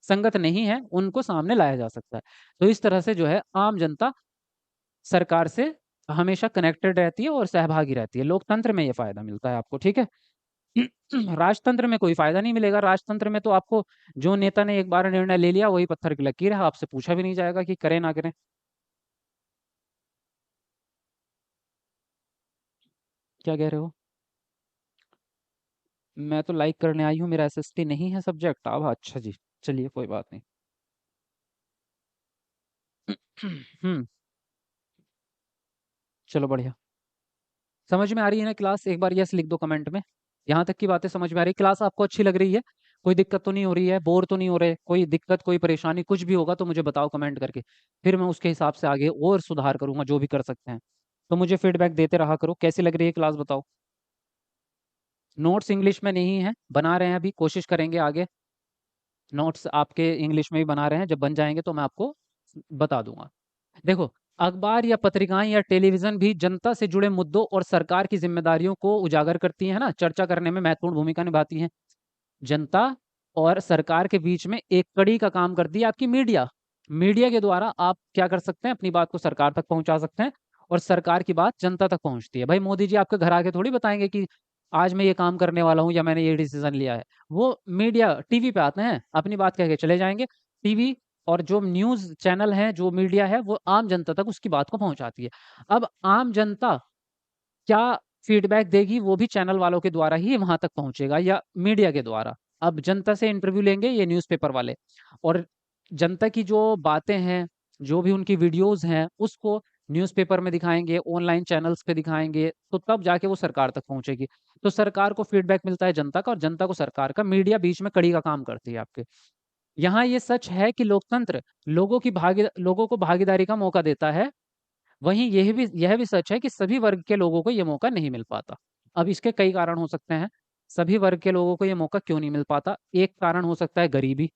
संगत नहीं हैं, उनको सामने लाया जा सकता है। तो इस तरह से जो है आम जनता सरकार से हमेशा कनेक्टेड रहती है और सहभागी रहती है। लोकतंत्र में ये फ़ायदा मिलता है आपको, ठीक है? राजतंत्र में कोई फ़ायदा नहीं मिलेगा। राजतंत्र में तो आपको जो नेता ने एक बार निर्णय ले लिया, वही पत्थर की लकीर है, आपसे पूछा भी नहीं जाएगा कि करें ना करें। क्या कह रहे हो? मैं तो लाइक करने आई हूँ, मेरा एसएसटी नहीं है सब्जेक्ट। अब अच्छा जी, चलिए कोई बात नहीं। हुँ, चलो बढ़िया। समझ में आ रही है ना क्लास? एक बार यस लिख दो कमेंट में। यहाँ तक की बातें समझ में आ रही है? क्लास आपको अच्छी लग रही है? कोई दिक्कत तो नहीं हो रही है? बोर तो नहीं हो रहे? कोई दिक्कत, कोई परेशानी कुछ भी होगा तो मुझे बताओ कमेंट करके। फिर मैं उसके हिसाब से आगे और सुधार करूँगा जो भी कर सकते हैं। तो मुझे फीडबैक देते रहा करो। कैसी लग रही है क्लास बताओ? नोट्स इंग्लिश में नहीं है, बना रहे हैं अभी, कोशिश करेंगे आगे। नोट्स आपके इंग्लिश में ही बना रहे हैं, जब बन जाएँगे तो मैं आपको बता दूँगा। देखो, अखबार या पत्रिकाएँ या टेलीविज़न भी जनता से जुड़े मुद्दों और सरकार की ज़िम्मेदारियों को उजागर करती हैं, है ना? चर्चा करने में महत्वपूर्ण भूमिका निभाती हैं। जनता और सरकार के बीच में एक कड़ी का काम करती है आपकी मीडिया। मीडिया के द्वारा आप क्या कर सकते हैं, अपनी बात को सरकार तक पहुँचा सकते हैं और सरकार की बात जनता तक पहुँचती है। भाई मोदी जी आपके घर आके थोड़ी बताएँगे कि आज मैं ये काम करने वाला हूँ या मैंने ये डिसीजन लिया है। वो मीडिया टीवी पे आते हैं, अपनी बात कह के चले जाएँगे। टीवी और जो न्यूज़ चैनल हैं, जो मीडिया है, वो आम जनता तक उसकी बात को पहुँचाती है। अब आम जनता क्या फीडबैक देगी, वो भी चैनल वालों के द्वारा ही वहाँ तक पहुँचेगा या मीडिया के द्वारा। अब जनता से इंटरव्यू लेंगे ये न्यूज़पेपर वाले, और जनता की जो बातें हैं, जो भी उनकी वीडियोज़ हैं, उसको न्यूज़पेपर में दिखाएँगे, ऑनलाइन चैनल्स पे दिखाएँगे, तो तब जाके वो सरकार तक पहुँचेगी। तो सरकार को फीडबैक मिलता है जनता का, और जनता को सरकार का, मीडिया बीच में कड़ी का काम करती है आपके। यहाँ ये सच है कि लोकतंत्र लोगों को भागीदारी का मौका देता है, वहीं यह भी सच है कि सभी वर्ग के लोगों को ये मौका नहीं मिल पाता। अब इसके कई कारण हो सकते हैं। सभी वर्ग के लोगों को ये मौका क्यों नहीं मिल पाता? एक कारण हो सकता है गरीबी,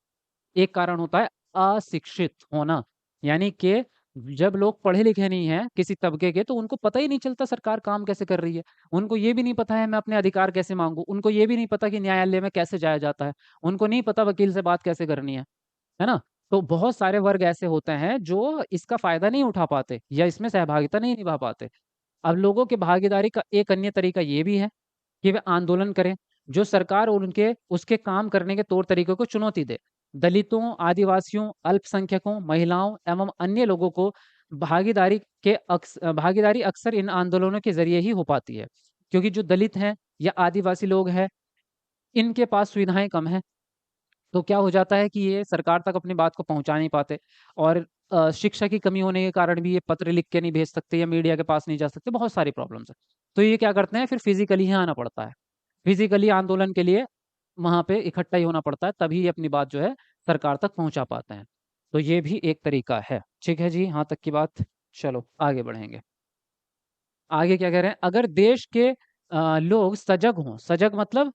एक कारण होता है अशिक्षित होना। यानी कि जब लोग पढ़े-लिखे नहीं हैं किसी तबके के, तो उनको पता ही नहीं चलता सरकार काम कैसे कर रही है। उनको ये भी नहीं पता है मैं अपने अधिकार कैसे माँगूँ, उनको ये भी नहीं पता कि न्यायालय में कैसे जाया जाता है, उनको नहीं पता वकील से बात कैसे करनी है ना? तो बहुत सारे वर्ग ऐसे होते हैं जो इसका फ़ायदा नहीं उठा पाते या इसमें सहभागिता नहीं निभा पाते। अब लोगों की भागीदारी का एक अन्य तरीका ये भी है कि वे आंदोलन करें, जो सरकार और उनके उसके काम करने के तौर तरीकों को चुनौती दे। दलितों, आदिवासियों, अल्पसंख्यकों, महिलाओं एवं अन्य लोगों को भागीदारी अक्सर इन आंदोलनों के ज़रिए ही हो पाती है। क्योंकि जो दलित हैं या आदिवासी लोग हैं, इनके पास सुविधाएँ कम हैं। तो क्या हो जाता है कि ये सरकार तक अपनी बात को पहुँचा नहीं पाते, और शिक्षा की कमी होने के कारण भी ये पत्र लिख के नहीं भेज सकते या मीडिया के पास नहीं जा सकते, बहुत सारी प्रॉब्लम्स हैं। तो ये क्या करते हैं, फिर फिज़िकली ही आना पड़ता है। फिज़िकली आंदोलन के लिए वहाँ पे इकट्ठा ही होना पड़ता है, तभी ये अपनी बात जो है सरकार तक पहुँचा पाते हैं। तो ये भी एक तरीका है। ठीक है जी, यहाँ तक की बात। चलो आगे बढ़ेंगे। आगे क्या कह रहे हैं, अगर देश के लोग सजग हों, सजग मतलब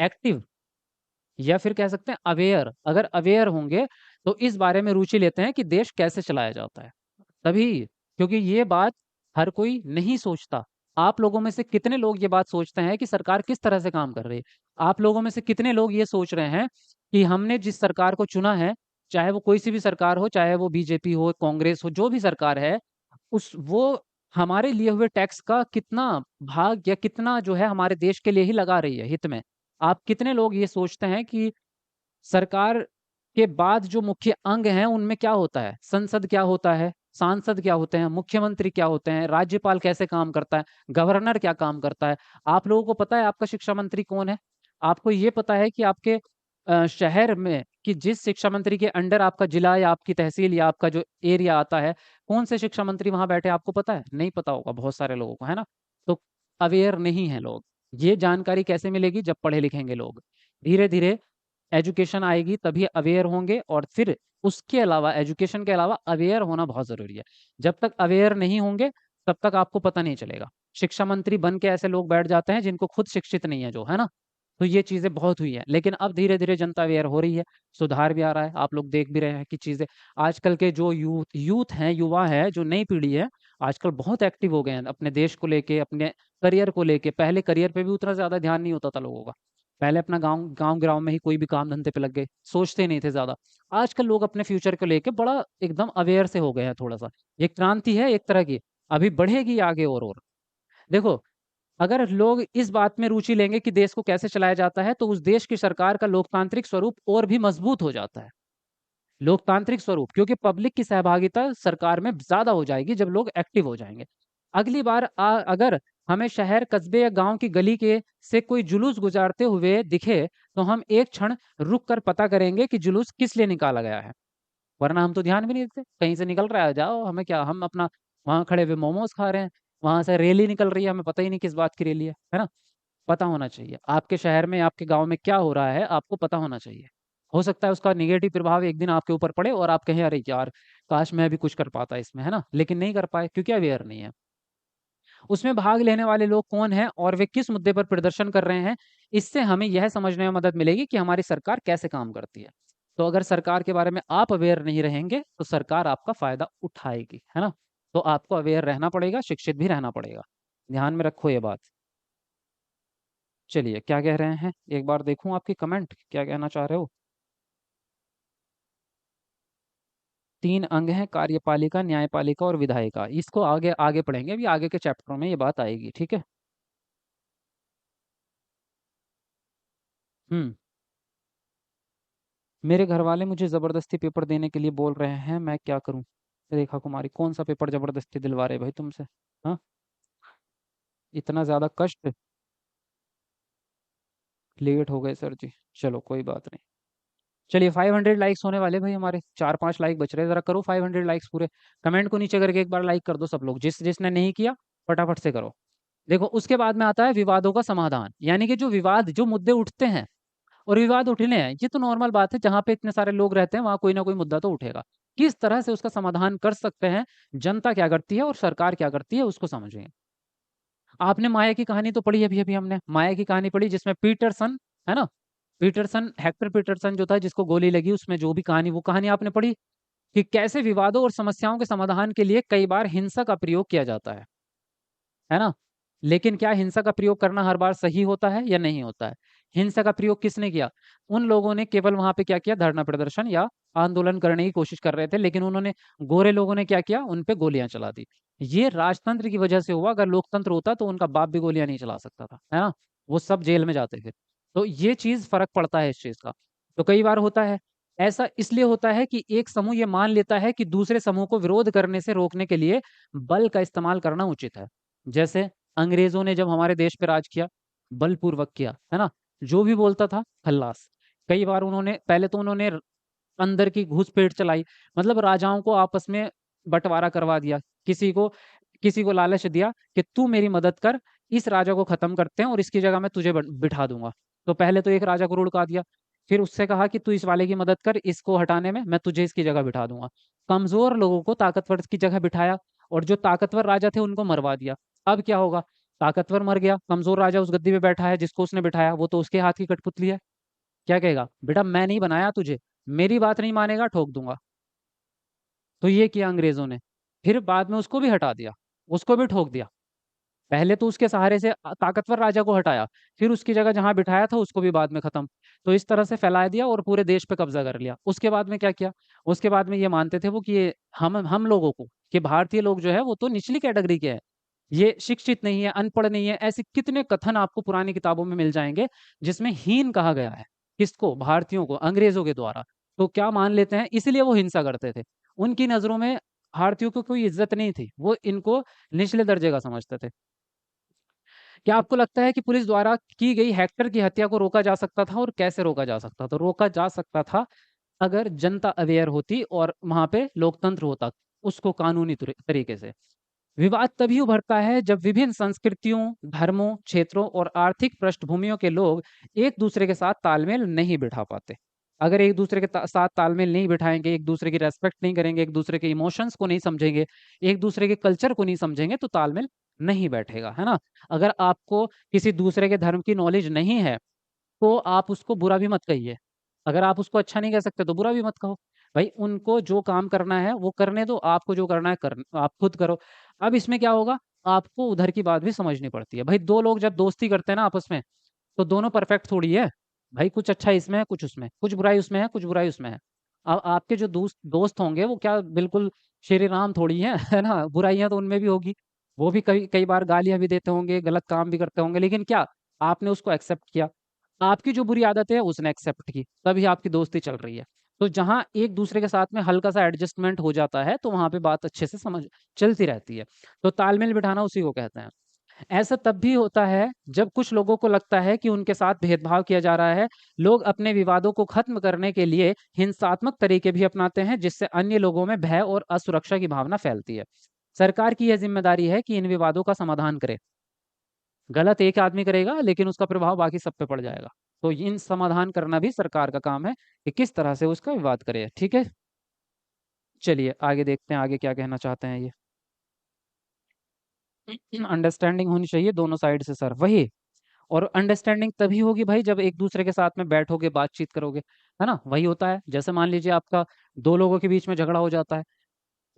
एक्टिव, या फिर कह सकते हैं अवेयर, अगर अवेयर होंगे तो इस बारे में रुचि लेते हैं कि देश कैसे चलाया जाता है। तभी, क्योंकि ये बात हर कोई नहीं सोचता। आप लोगों में से कितने लोग ये बात सोचते हैं कि सरकार किस तरह से काम कर रही है? आप लोगों में से कितने लोग ये सोच रहे हैं कि हमने जिस सरकार को चुना है, चाहे वो कोई-सी भी सरकार हो, चाहे वो बीजेपी हो, कांग्रेस हो, जो भी सरकार है, उस वो हमारे लिए हुए टैक्स का कितना भाग या कितना जो है हमारे देश के लिए ही लगा रही है हित में। आप कितने लोग ये सोचते हैं कि सरकार के बाद जो मुख्य अंग हैं, उनमें क्या होता है? संसद क्या होता है? सांसद क्या होते हैं? मुख्यमंत्री क्या होते हैं? राज्यपाल कैसे काम करता है? गवर्नर क्या काम करता है? आप लोगों को पता है आपका शिक्षा मंत्री कौन है? आपको ये पता है कि आपके शहर में कि जिस शिक्षा मंत्री के अंडर आपका जिला या आपकी तहसील या आपका जो एरिया आता है, कौन से शिक्षा मंत्री वहाँ बैठे हैं आपको पता है? नहीं पता होगा बहुत सारे लोगों को, है ना? तो अवेयर नहीं हैं लोग। ये जानकारी कैसे मिलेगी? जब पढ़े लिखेंगे लोग। धीरे-धीरे एजुकेशन आएगी तभी अवेयर होंगे, और फिर उसके अलावा एजुकेशन के अलावा अवेयर होना बहुत ज़रूरी है। जब तक अवेयर नहीं होंगे, तब तक आपको पता नहीं चलेगा। शिक्षा मंत्री बन के ऐसे लोग बैठ जाते हैं जिनको खुद शिक्षित नहीं है जो, है ना? तो ये चीज़ें बहुत हुई हैं। लेकिन अब धीरे-धीरे जनता अवेयर हो रही है, सुधार भी आ रहा है। आप लोग देख भी रहे हैं कि चीज़ें आजकल के जो यूथ हैं, युवा हैं, जो नई पीढ़ी है, आजकल बहुत एक्टिव हो गए हैं अपने देश को लेके, अपने करियर को लेके। पहले करियर पे भी उतना ज़्यादा ध्यान नहीं होता था लोगों का। पहले अपना गाँव में ही कोई भी काम धंधे पे लग गए, सोचते नहीं थे ज़्यादा। आजकल लोग अपने फ्यूचर को लेके बड़ा एकदम अवेयर से हो गए हैं थोड़ा-सा। ये क्रांति है एक तरह की, अभी बढ़ेगी आगे और। देखो, अगर लोग इस बात में रुचि लेंगे कि देश को कैसे चलाया जाता है, तो उस देश की सरकार का लोकतांत्रिक स्वरूप और भी मजबूत हो जाता है। लोकतांत्रिक स्वरूप, क्योंकि पब्लिक की सहभागिता सरकार में ज़्यादा हो जाएगी जब लोग एक्टिव हो जाएँगे। अगली बार अगर हमें शहर, कस्बे या गाँव की गली के से कोई जुलूस गुज़ारते हुए दिखे, तो हम एक क्षण रुक कर पता करेंगे कि जुलूस किस लिए निकाला गया है। वरना हम तो ध्यान भी नहीं देते, कहीं से निकल रहा है, जाओ हमें क्या, हम अपना वहाँ खड़े हुए मोमोज़ खा रहे हैं, वहाँ से रैली निकल रही है, हमें पता ही नहीं किस बात की रैली है ना? पता होना चाहिए। आपके शहर में, आपके गाँव में क्या हो रहा है, आपको पता होना चाहिए। हो सकता है उसका नेगेटिव प्रभाव एक दिन आपके ऊपर पड़े और आप कहें, "अरे यार! काश मैं भी कुछ कर पाता इसमें।" है ना? लेकिन नहीं कर पाए क्योंकि अवेयर नहीं है। उसमें भाग लेने वाले लोग कौन हैं और वे किस मुद्दे पर प्रदर्शन कर रहे हैं, इससे हमें यह समझने में मदद मिलेगी कि हमारी सरकार कैसे काम करती है। तो अगर सरकार के बारे में आप अवेयर नहीं रहेंगे, तो सरकार आपका फ़ायदा उठाएगी, है ना? तो आपको अवेयर रहना पड़ेगा, शिक्षित भी रहना पड़ेगा। ध्यान में रखो ये बात। चलिए, क्या कह रहे हैं? एक बार देखूँ आपके कमेंट, क्या कहना चाह रहे हो? 3 अंग हैं, कार्यपालिका, न्यायपालिका और विधायिका। इसको आगे आगे पढ़ेंगे, अभी आगे के चैप्टरों में ये बात आएगी, ठीक है? हम्म। मेरे घर वाले मुझे जबरदस्ती पेपर देने के लिए बोल रहे हैं, मैं क्या करूं? रेखा कुमारी, कौन सा पेपर जबरदस्ती दिलवा रहे भाई तुमसे? हाँ, इतना ज्यादा कष्ट? लेट हो गए सर जी। चलो कोई बात नहीं। चलिए 500 लाइक्स होने वाले भाई, हमारे 4-5 लाइक बच रहे हैं, जरा करो 500 लाइक्स पूरे। कमेंट को नीचे करके एक बार लाइक कर दो सब लोग, जिसने नहीं किया फटाफट से करो। देखो उसके बाद में आता है विवादों का समाधान, यानी कि जो विवाद, जो मुद्दे उठते हैं और विवाद उठने हैं, ये तो नॉर्मल बात है, जहां पे इतने सारे लोग रहते हैं वहां कोई ना कोई मुद्दा तो उठेगा। किस तरह से उसका समाधान कर सकते हैं, जनता क्या करती है और सरकार क्या करती है, उसको समझिए। आपने माया की कहानी तो पढ़ी, अभी अभी हमने माया की कहानी पढ़ी, जिसमें पीटरसन, है ना, पीटरसन, हेक्टर पीटरसन जो था जिसको गोली लगी, उसमें जो भी कहानी, वो कहानी आपने पढ़ी कि कैसे विवादों और समस्याओं के समाधान के लिए कई बार हिंसा का प्रयोग किया जाता है ना? लेकिन क्या हिंसा का प्रयोग करना हर बार सही होता है या नहीं होता है? हिंसा का प्रयोग किसने किया? उन लोगों ने केवल वहां पे क्या किया, धरना प्रदर्शन या आंदोलन करने की कोशिश कर रहे थे, लेकिन उन्होंने, गोरे लोगों ने क्या किया, उन पे गोलियां चला दी। ये राजतंत्र की वजह से हुआ, अगर लोकतंत्र होता तो उनका बाप भी गोलियां नहीं चला सकता था, है ना? वो सब जेल में जाते थे। तो ये चीज, फर्क पड़ता है इस चीज का। तो कई बार होता है, ऐसा इसलिए होता है कि एक समूह ये मान लेता है कि दूसरे समूह को विरोध करने से रोकने के लिए बल का इस्तेमाल करना उचित है। जैसे अंग्रेजों ने जब हमारे देश पे राज किया, बलपूर्वक किया, है ना? जो भी बोलता था खल्लास। कई बार उन्होंने, पहले तो उन्होंने अंदर की घुसपैठ चलाई, मतलब राजाओं को आपस में बंटवारा करवा दिया। किसी को किसी को लालच दिया कि तू मेरी मदद कर, इस राजा को खत्म करते हैं और इसकी जगह मैं तुझे बिठा दूंगा। तो पहले तो एक राजा को रुड़का दिया, फिर उससे कहा कि तू इस वाले की मदद कर, इसको हटाने में मैं तुझे इसकी जगह बिठा दूंगा। कमजोर लोगों को ताकतवर की जगह बिठाया, और जो ताकतवर राजा थे उनको मरवा दिया। अब क्या होगा? ताकतवर मर गया, कमजोर राजा उस गद्दी पे बैठा है, जिसको उसने बिठाया वो तो उसके हाथ की कठपुतली है। क्या कहेगा, बेटा मैं नहीं बनाया तुझे, मेरी बात नहीं मानेगा ठोक दूंगा। तो ये किया अंग्रेजों ने। फिर बाद में उसको भी हटा दिया, उसको भी ठोक दिया। पहले तो उसके सहारे से ताकतवर राजा को हटाया, फिर उसकी जगह जहां बिठाया था उसको भी बाद में खत्म। तो इस तरह से फैला दिया और पूरे देश पे कब्जा कर लिया। उसके बाद में क्या किया? उसके बाद में ये मानते थे वो कि ये हम लोगों को, कि भारतीय लोग जो है वो तो निचली कैटेगरी के हैं, ये शिक्षित नहीं है, अनपढ़ नहीं है। ऐसे कितने कथन आपको पुरानी किताबों में मिल जाएंगे जिसमें हीन कहा गया है। किसको? भारतीयों को, अंग्रेजों के द्वारा। तो क्या मान लेते हैं, इसलिए वो हिंसा करते थे। उनकी नजरों में भारतीयों को कोई इज्जत नहीं थी, वो इनको निचले दर्जे का समझते थे। क्या आपको लगता है कि पुलिस द्वारा की गई हेक्टर की हत्या को रोका जा सकता था, और कैसे रोका जा सकता था? तो रोका जा सकता था अगर जनता अवेयर होती और वहां पे लोकतंत्र होता, उसको कानूनी तरीके से। विवाद तभी उभरता है जब विभिन्न संस्कृतियों, धर्मों, क्षेत्रों और आर्थिक पृष्ठभूमियों के लोग एक दूसरे के साथ तालमेल नहीं बिठा पाते। अगर एक दूसरे के साथ तालमेल नहीं बिठाएंगे, एक दूसरे की रेस्पेक्ट नहीं करेंगे, एक दूसरे के इमोशंस को नहीं समझेंगे, एक दूसरे के कल्चर को नहीं समझेंगे, तो तालमेल नहीं बैठेगा, है ना? अगर आपको किसी दूसरे के धर्म की नॉलेज नहीं है, तो आप उसको बुरा भी मत कहिए। अगर आप उसको अच्छा नहीं कह सकते तो बुरा भी मत कहो। भाई उनको जो काम करना है वो करने दो, आपको जो करना है आप खुद करो। अब इसमें क्या होगा, आपको उधर की बात भी समझनी पड़ती है। भाई दो लोग जब दोस्ती करते हैं ना आपस में, तो दोनों परफेक्ट थोड़ी है। भाई कुछ अच्छा इसमें है, कुछ उसमें, कुछ बुराई उसमें है, कुछ बुराई उसमें है। अब आपके जो दोस्त दोस्त होंगे वो क्या बिल्कुल श्री राम थोड़ी है है ना? बुराइयां तो उनमें भी होगी। वो भी कई कई बार गालियां भी देते होंगे, गलत काम भी करते होंगे, लेकिन क्या, आपने उसको एक्सेप्ट किया। आपकी जो बुरी आदत है उसने एक्सेप्ट की, तभी आपकी दोस्ती चल रही है। तो जहां एक दूसरे के साथ में हल्का सा एडजस्टमेंट हो जाता है, तो वहां पे बात अच्छे से समझ चलती रहती है। तो तालमेल बिठाना उसी को कहते हैं। ऐसा तब भी होता है जब कुछ लोगों को लगता है कि उनके साथ भेदभाव किया जा रहा है। लोग अपने विवादों को खत्म करने के लिए हिंसात्मक तरीके भी अपनाते हैं, जिससे अन्य लोगों में भय और असुरक्षा की भावना फैलती है। सरकार की यह जिम्मेदारी है कि इन विवादों का समाधान करे। गलत एक आदमी करेगा लेकिन उसका प्रभाव बाकी सब पे पड़ जाएगा। तो इन समाधान करना भी सरकार का काम है, कि किस तरह से उसका विवाद करे। ठीक है, चलिए आगे देखते हैं, आगे क्या कहना चाहते हैं ये। अंडरस्टैंडिंग होनी चाहिए दोनों साइड से सर, वही। और अंडरस्टैंडिंग तभी होगी भाई जब एक दूसरे के साथ में बैठोगे, बातचीत करोगे, है ना? वही होता है, जैसे मान लीजिए आपका दो लोगों के बीच में झगड़ा हो जाता है,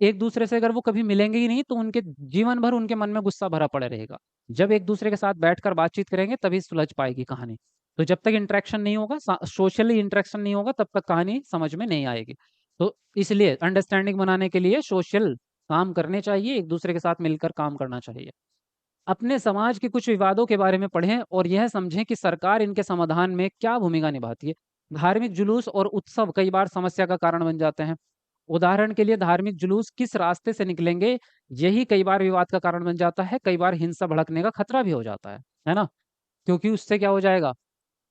एक दूसरे से अगर वो कभी मिलेंगे ही नहीं, तो उनके जीवन भर उनके मन में गुस्सा भरा पड़ा रहेगा। जब एक दूसरे के साथ बैठकर बातचीत करेंगे तभी सुलझ पाएगी कहानी। तो जब तक इंटरेक्शन नहीं होगा, सोशली इंटरेक्शन नहीं होगा, तब तक कहानी समझ में नहीं आएगी। तो इसलिए अंडरस्टैंडिंग बनाने के लिए सोशल काम करने चाहिए, एक दूसरे के साथ मिलकर काम करना चाहिए। अपने समाज के कुछ विवादों के बारे में पढ़ें और यह समझें कि सरकार इनके समाधान में क्या भूमिका निभाती है। धार्मिक जुलूस और उत्सव कई बार समस्या का कारण बन जाते हैं। उदाहरण के लिए धार्मिक जुलूस किस रास्ते से निकलेंगे, यही कई बार विवाद का कारण बन जाता है, कई बार हिंसा भड़कने का खतरा भी हो जाता है ना? क्योंकि उससे क्या हो जाएगा,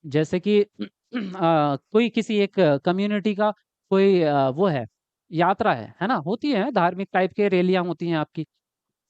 जैसे कि कोई किसी एक कम्युनिटी का कोई वो है, यात्रा है ना? होती है धार्मिक टाइप के रैलियाँ होती हैं आपकी।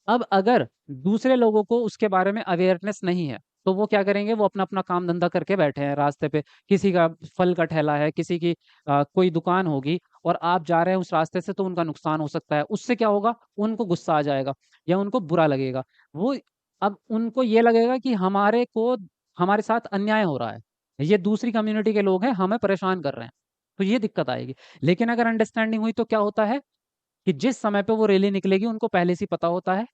अब अगर दूसरे लोगों को उसके बारे में अवेयरनेस नहीं है, तो वो क्या करेंगे, वो अपना-अपना काम-धंधा करके बैठे हैं रास्ते पे। किसी का फल का ठेला है, किसी की कोई दुकान होगी और आप जा रहे हैं उस रास्ते से तो उनका नुकसान हो सकता है। उससे क्या होगा, उनको गुस्सा आ जाएगा या उनको बुरा लगेगा। वो अब उनको ये लगेगा कि हमारे साथ अन्याय हो रहा है। ये दूसरी कम्युनिटी के लोग हैं, हमें परेशान कर रहे हैं। तो ये दिक्कत आएगी। लेकिन अगर अंडरस्टैंडिंग हुई तो क्या होता है कि जिस समय पे वो रैली निकलेगी उनको पहले से ही पता होता है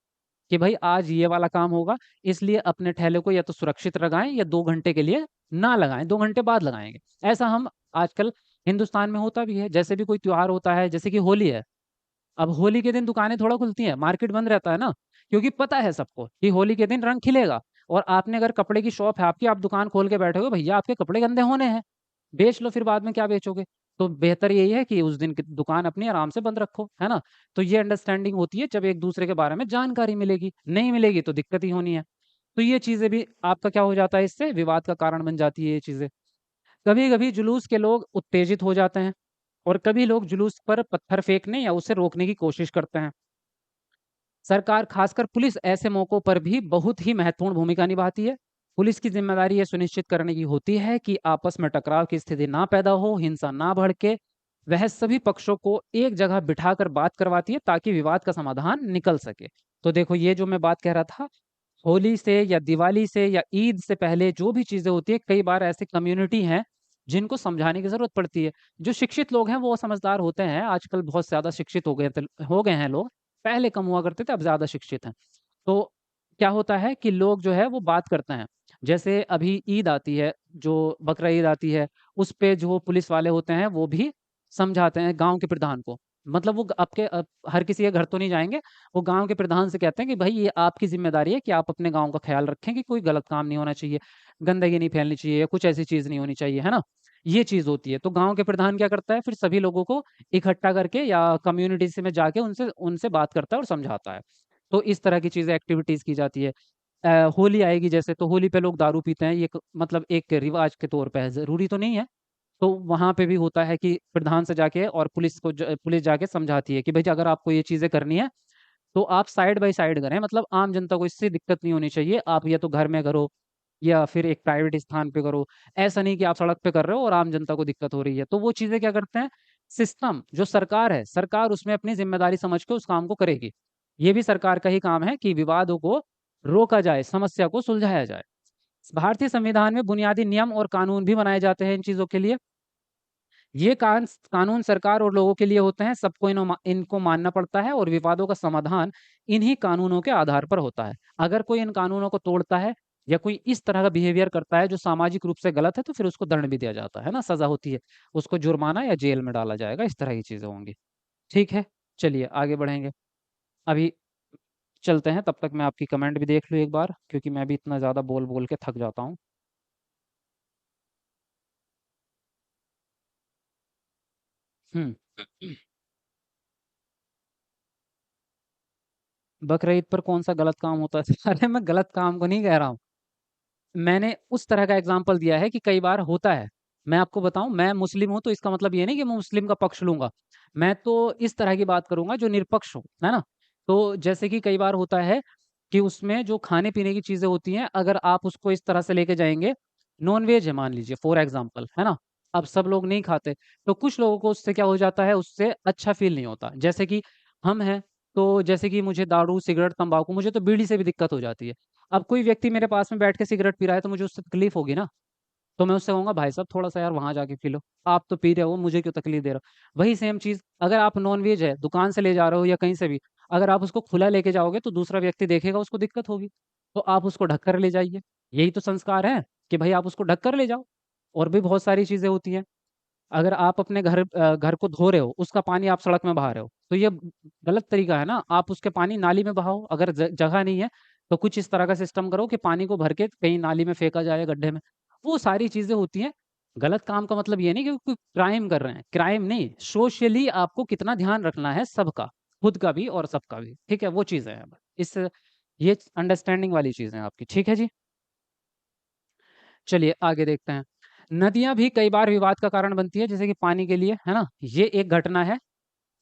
कि भाई आज ये वाला काम होगा, इसलिए अपने ठेले को या तो सुरक्षित लगाएँ या 2 घंटे के लिए ना लगाएँ, 2 घंटे बाद लगाएँगे। ऐसा हम आजकल हिंदुस्तान में होता भी है, जैसे भी कोई त्योहार होता है, जैसे कि होली है। अब होली के दिन दुकानें थोड़ा खुलती हैं, मार्केट बंद रहता है ना, क्योंकि पता है सबको कि होली के दिन रंग खिलेगा और आपने अगर कपड़े की शॉप है आपकी, आप दुकान खोल के बैठे हो, भैया आपके कपड़े गंदे होने हैं, बेच लो फिर बाद में क्या बेचोगे? तो बेहतर यही है कि उस दिन की दुकान अपनी आराम से बंद रखो, है ना? तो ये अंडरस्टैंडिंग होती है जब एक-दूसरे के बारे में जानकारी मिलेगी, नहीं मिलेगी तो दिक्कत ही होनी है। तो ये चीज़ें भी आपका क्या हो जाता है, इससे विवाद का कारण बन जाती है ये चीज़ें। कभी-कभी जुलूस के लोग उत्तेजित हो जाते हैं और कभी लोग जुलूस पर पत्थर फेंकने या उसे रोकने की कोशिश करते हैं। सरकार खासकर पुलिस ऐसे मौकों पर भी बहुत ही महत्वपूर्ण भूमिका निभाती है। पुलिस की ज़िम्मेदारी ये सुनिश्चित करने की होती है कि आपस में टकराव की स्थिति ना पैदा हो, हिंसा ना भड़के। वह सभी पक्षों को एक जगह बिठाकर बात करवाती है ताकि विवाद का समाधान निकल सके। तो देखो ये जो मैं बात कह रहा था, होली से या दिवाली से या ईद से पहले जो भी चीज़ें होती हैं, कई बार ऐसी कम्युनिटी हैं जिनको समझाने की ज़रूरत पड़ती है। जो शिक्षित लोग हैं वो समझदार होते हैं, आजकल बहुत ज़्यादा शिक्षित हो गए हैं लोग। पहले कम हुआ करते थे, अब ज़्यादा शिक्षित हैं। तो क्या होता है कि लोग जो है वो बात करते हैं। जैसे अभी ईद आती है, जो बकरा ईद आती है, उस पे जो पुलिस वाले होते हैं वो भी समझाते हैं गाँव के प्रधान को। मतलब वो हर किसी के घर तो नहीं जाएँगे, वो गाँव के प्रधान से कहते हैं कि भई ये आपकी ज़िम्मेदारी है कि आप अपने गाँव का ख़्याल रखें कि कोई गलत काम नहीं होना चाहिए, गंदगी नहीं फैलनी चाहिए या कुछ ऐसी चीज़ नहीं होनी चाहिए, है ना? ये चीज़ होती है। तो गाँव के प्रधान क्या करता है, फिर सभी लोगों को इकट्ठा करके या कम्युनिटी से में जाके उनसे उनसे बात करता है और समझाता है। तो इस तरह की चीज़ें एक्टिविटीज़ की जाती है। होली आएगी जैसे तो होली पे लोग दारू पीते हैं, ये एक मतलब एक रिवाज के तौर पे है, ज़रूरी तो नहीं है। तो वहाँ पे भी होता है कि प्रधान से जाके और पुलिस जाके समझाती है कि भई अगर आपको ये चीज़ें करनी है, तो आप साइड बाय साइड करें, मतलब आम जनता को इससे दिक्कत नहीं होनी चाहिए। आप या तो घर में करो या फिर एक प्राइवेट स्थान पे करो। ऐसा नहीं कि आप सड़क पे कर रहे हो और आम जनता को दिक्कत हो रही है। तो वो चीज़ें क्या करते हैं, सिस्टम जो सरकार है, सरकार उसमें अपनी ज़िम्मेदारी समझ के उस काम को करेगी। ये भी सरकार का ही काम है कि विवादों को रोका जाए, समस्या को सुलझाया जाए। भारतीय संविधान में बुनियादी नियम और कानून भी बनाए जाते हैं इन चीज़ों के लिए। ये कानून सरकार और लोगों के लिए होते हैं, सबको इनको मानना पड़ता है और विवादों का समाधान इन्हीं कानूनों के आधार पर होता है। अगर कोई इन कानूनों को तोड़ता है या कोई इस तरह का बिहेवियर करता है जो सामाजिक रूप से गलत है, तो फिर उसको दंड भी दिया जाता है ना, सज़ा होती है। उसको जुर्माना या जेल में डाला जाएगा, इस तरह की चीज़ें होंगी। ठीक है, चलिए आगे बढ़ेंगे। अभी चलते हैं, तब तक मैं आपकी कमेंट भी देख लूँ एक बार, क्योंकि मैं भी इतना ज़्यादा बोल-बोल के थक जाता हूँ। हुँ। बकरा ईद पर कौन-सा गलत काम होता है? अरे मैं गलत काम को नहीं कह रहा हूँ। मैंने उस तरह का एग्ज़ाम्पल दिया है कि कई बार होता है। मैं आपको बताऊँ, मैं मुस्लिम हूँ तो इसका मतलब ये नहीं कि मैं मुस्लिम का पक्ष लूँगा। मैं तो इस तरह की बात करूँगा जो निष्पक्ष हो, है ना? तो जैसे कि कई बार होता है कि उसमें जो खाने-पीने की चीज़ें होती हैं, अगर आप उसको इस तरह से लेके जाएँगे, नॉन-वेज है मान लीजिए फॉर एग्ज़ाम्पल, है ना? अब सब लोग नहीं खाते, तो कुछ लोगों को उससे क्या हो जाता है, उससे अच्छा फ़ील नहीं होता। जैसे कि हम हैं, तो जैसे कि मुझे दारू, सिगरेट, तम्बाकू, मुझे तो बीड़ी से भी दिक्कत हो जाती है। अब कोई व्यक्ति मेरे पास में बैठ के सिगरेट पी रहा है तो मुझे उससे तकलीफ होगी ना, तो मैं उससे कहूँगा भाई साहब थोड़ा-सा यार वहाँ जाके पी लो। आप तो पी रहे हो, मुझे क्यों तकलीफ दे रहे हो? वही सेम चीज़ अगर आप नॉन-वेज है, दुकान से ले जा रहे हो या कहीं से भी, अगर आप उसको खुला लेके जाओगे तो दूसरा व्यक्ति देखेगा उसको दिक्कत होगी। तो आप उसको ढक कर ले जाइए। यही तो संस्कार है कि भई आप उसको ढक कर ले जाओ। और भी बहुत सारी चीज़ें होती हैं। अगर आप अपने घर को धो रहे हो, उसका पानी आप सड़क में बहा रहे हो, तो ये गलत तरीका है ना। आप उसके पानी नाली में बहाओ, अगर जगह नहीं है तो कुछ इस तरह का सिस्टम करो कि पानी को भर के कहीं नाली में फेंका जाए, गड्ढे में। वो सारी चीज़ें होती हैं। गलत काम का मतलब ये नहीं कि कोई क्राइम कर रहे हैं, क्राइम नहीं, सोशली आपको कितना ध्यान रखना है सबका, खुद का भी और सबका भी, ठीक है? वो चीज़ें हैं। इस ये अंडरस्टैंडिंग वाली चीज़ें हैं आपकी, ठीक है जी? चलिए आगे देखते हैं। नदियाँ भी कई बार विवाद का कारण बनती है, जैसे कि पानी के लिए, है ना? ये एक घटना है।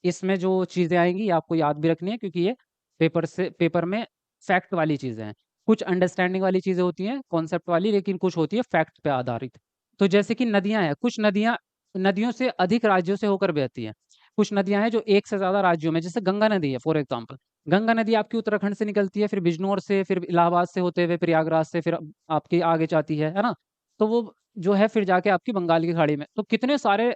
इसमें जो चीज़ें आएँगी आपको याद भी रखनी है, क्योंकि ये पेपर में फैक्ट वाली चीज़ें हैं। कुछ अंडरस्टैंडिंग वाली चीज़ें होती हैं, कॉन्सेप्ट वाली, लेकिन कुछ होती है फैक्ट पे आधारित। तो जैसे कि नदियाँ हैं, कुछ नदियाँ नदियों से अधिक राज्यों से होकर बहती हैं। कुछ नदियाँ हैं जो एक से ज़्यादा राज्यों में, जैसे गंगा नदी है फॉर एग्ज़ाम्पल। गंगा नदी आपकी उत्तराखंड से निकलती है, फिर बिजनौर से, फिर इलाहाबाद से होते हुए प्रयागराज से, फिर आपकी आगे जाती है ना? तो वो जो है फिर जाके आपकी बंगाल की खाड़ी में। तो कितने सारे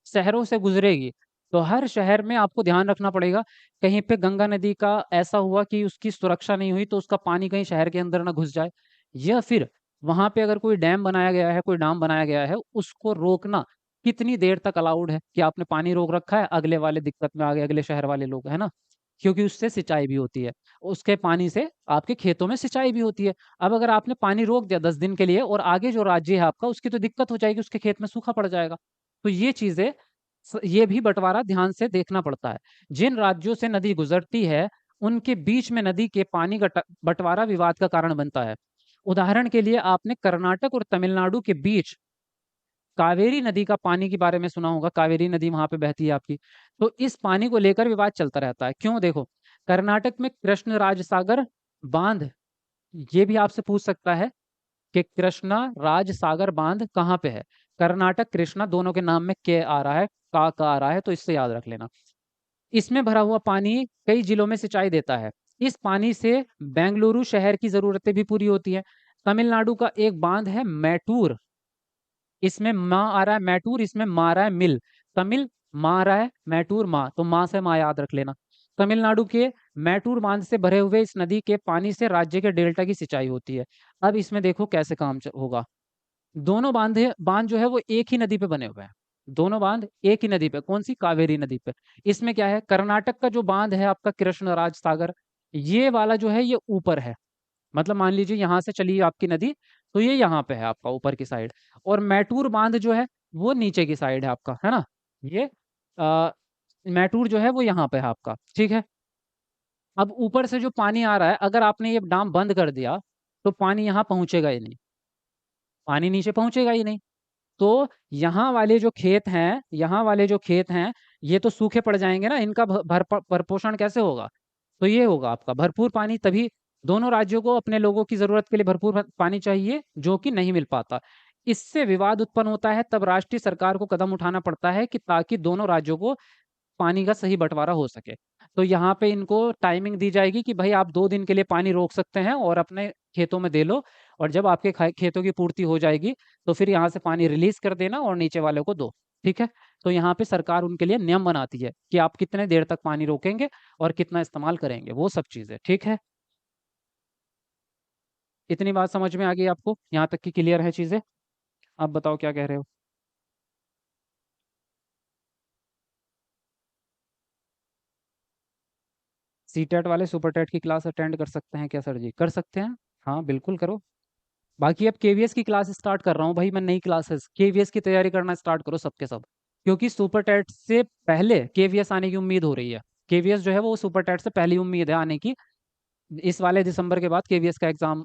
शहरों से गुज़रेगी। तो हर शहर में आपको ध्यान रखना पड़ेगा, कहीं पे गंगा नदी का ऐसा हुआ कि उसकी सुरक्षा नहीं हुई, तो उसका पानी कहीं शहर के अंदर ना घुस जाए, या फिर वहाँ पे अगर कोई डैम बनाया गया है, कोई डाम बनाया गया है, उसको रोकना कितनी देर तक अलाउड है कि आपने पानी रोक रखा है, अगले वाले दिक्कत में आ गए, अगले शहर वाले लोग, है ना? क्योंकि उससे सिंचाई भी होती है, उसके पानी से आपके खेतों में सिंचाई भी होती है। अब अगर आपने पानी रोक दिया 10 दिन के लिए और आगे जो राज्य है आपका, उसकी तो दिक्कत हो जाएगी, उसके खेत में सूखा पड़ जाएगा। तो ये चीज़ें ये भी बँटवारा ध्यान से देखना पड़ता है। जिन राज्यों से नदी गुज़रती है, उनके बीच में नदी के पानी का बँटवारा विवाद का कारण बनता है। उदाहरण के लिए आपने कर्नाटक और तमिलनाडु के बीच कावेरी नदी का पानी के बारे में सुना होगा, कावेरी नदी वहाँ पे बहती है आपकी। तो इस पानी को लेकर विवाद चलता रहता है। क्यों? देखो, कर्नाटक में कृष्णराज सागर बाँध, ये भी आपसे पूछ सकता है कि कृष्णा राज सागर बाँध कहाँ पे है? कर्नाटक, कृष्णा दोनों के नाम में के आ रहा है, का आ रहा है, तो इससे याद रख लेना। इसमें भरा हुआ पानी कई जिलों में सिंचाई देता है। इस पानी से बेंगलुरु शहर की ज़रूरतें भी पूरी होती हैं। तमिलनाडु का एक बाँध है मैटूर, इसमें मा आ रहा है मैटूर, इसमें मा आ रहा है मिल। तमिल मा आ रहा है, मैटूर मा, तो मा से मा याद रख लेना। तमिलनाडु के मैटूर बाँध से भरे हुए इस नदी के पानी से राज्य के डेल्टा की सिंचाई होती है। अब इसमें देखो कैसे काम होगा। दोनों बांध जो है वो एक ही नदी पे बने हुए हैं। दोनों बांध एक ही नदी पे, कौन सी? कावेरी नदी पे। इसमें क्या है, कर्नाटक का जो बांध है आपका कृष्णराज सागर, ये वाला जो है ये ऊपर है। मतलब मान लीजिए यहाँ से चली आपकी नदी, तो ये यहाँ पे है आपका ऊपर की साइड, और मैटूर बांध जो है वो नीचे की साइड है आपका, है ना? ये आ, मैटूर जो है वो यहाँ पे है आपका, ठीक है? अब ऊपर से जो पानी आ रहा है, अगर आपने ये डाम बंद कर दिया, तो पानी यहाँ पहुंचेगा ही नहीं, पानी नीचे पहुंचेगा ही नहीं। तो यहाँ वाले जो खेत हैं, यहाँ वाले जो खेत हैं, ये तो सूखे पड़ जाएँगे ना, इनका भरपोषण कैसे होगा? तो ये होगा आपका भरपूर पानी, तभी दोनों राज्यों को अपने लोगों की ज़रूरत के लिए भरपूर पानी चाहिए, जो कि नहीं मिल पाता। इससे विवाद उत्पन्न होता है, तब राष्ट्रीय सरकार को कदम उठाना पड़ता है कि ताकि दोनों राज्यों को पानी का सही बँटवारा हो सके। तो यहाँ पे इनको टाइमिंग दी जाएगी कि भई आप 2 दिन के लिए पानी रोक सकते हैं और अपने खेतों में दे लो, और जब आपके ख खेतों की पूर्ति हो जाएगी, तो फिर यहाँ से पानी रिलीज़ कर देना और नीचे वालों को दो, ठीक है? तो यहाँ पे सरकार उनके लिए नियम बनाती है कि आप कितने देर तक पानी रोकेंगे और कितना इस्तेमाल करेंगे, वो सब चीज़ें, ठीक है? इतनी बात समझ में आ गई आपको? यहाँ तक की क्लियर है चीज़ें? आप बताओ क्या कह रहे हो? सीटेट वाले सुपरटेट की क्लास अटेंड कर सकते हैं क्या सर जी? कर सकते हैं। हाँ, बिल्कुल करो। बाकी अब केवीएस की क्लास स्टार्ट कर रहा हूँ भाई मैं, नई क्लासेस केवीएस की तैयारी करना स्टार्ट करो सबके सब, क्योंकि सुपर टेट से पहले केवीएस आने की उम्मीद हो रही है। केवीएस जो है वो सुपर टेट से पहली उम्मीद है आने की। इस वाले दिसंबर के बाद केवीएस का एग्जाम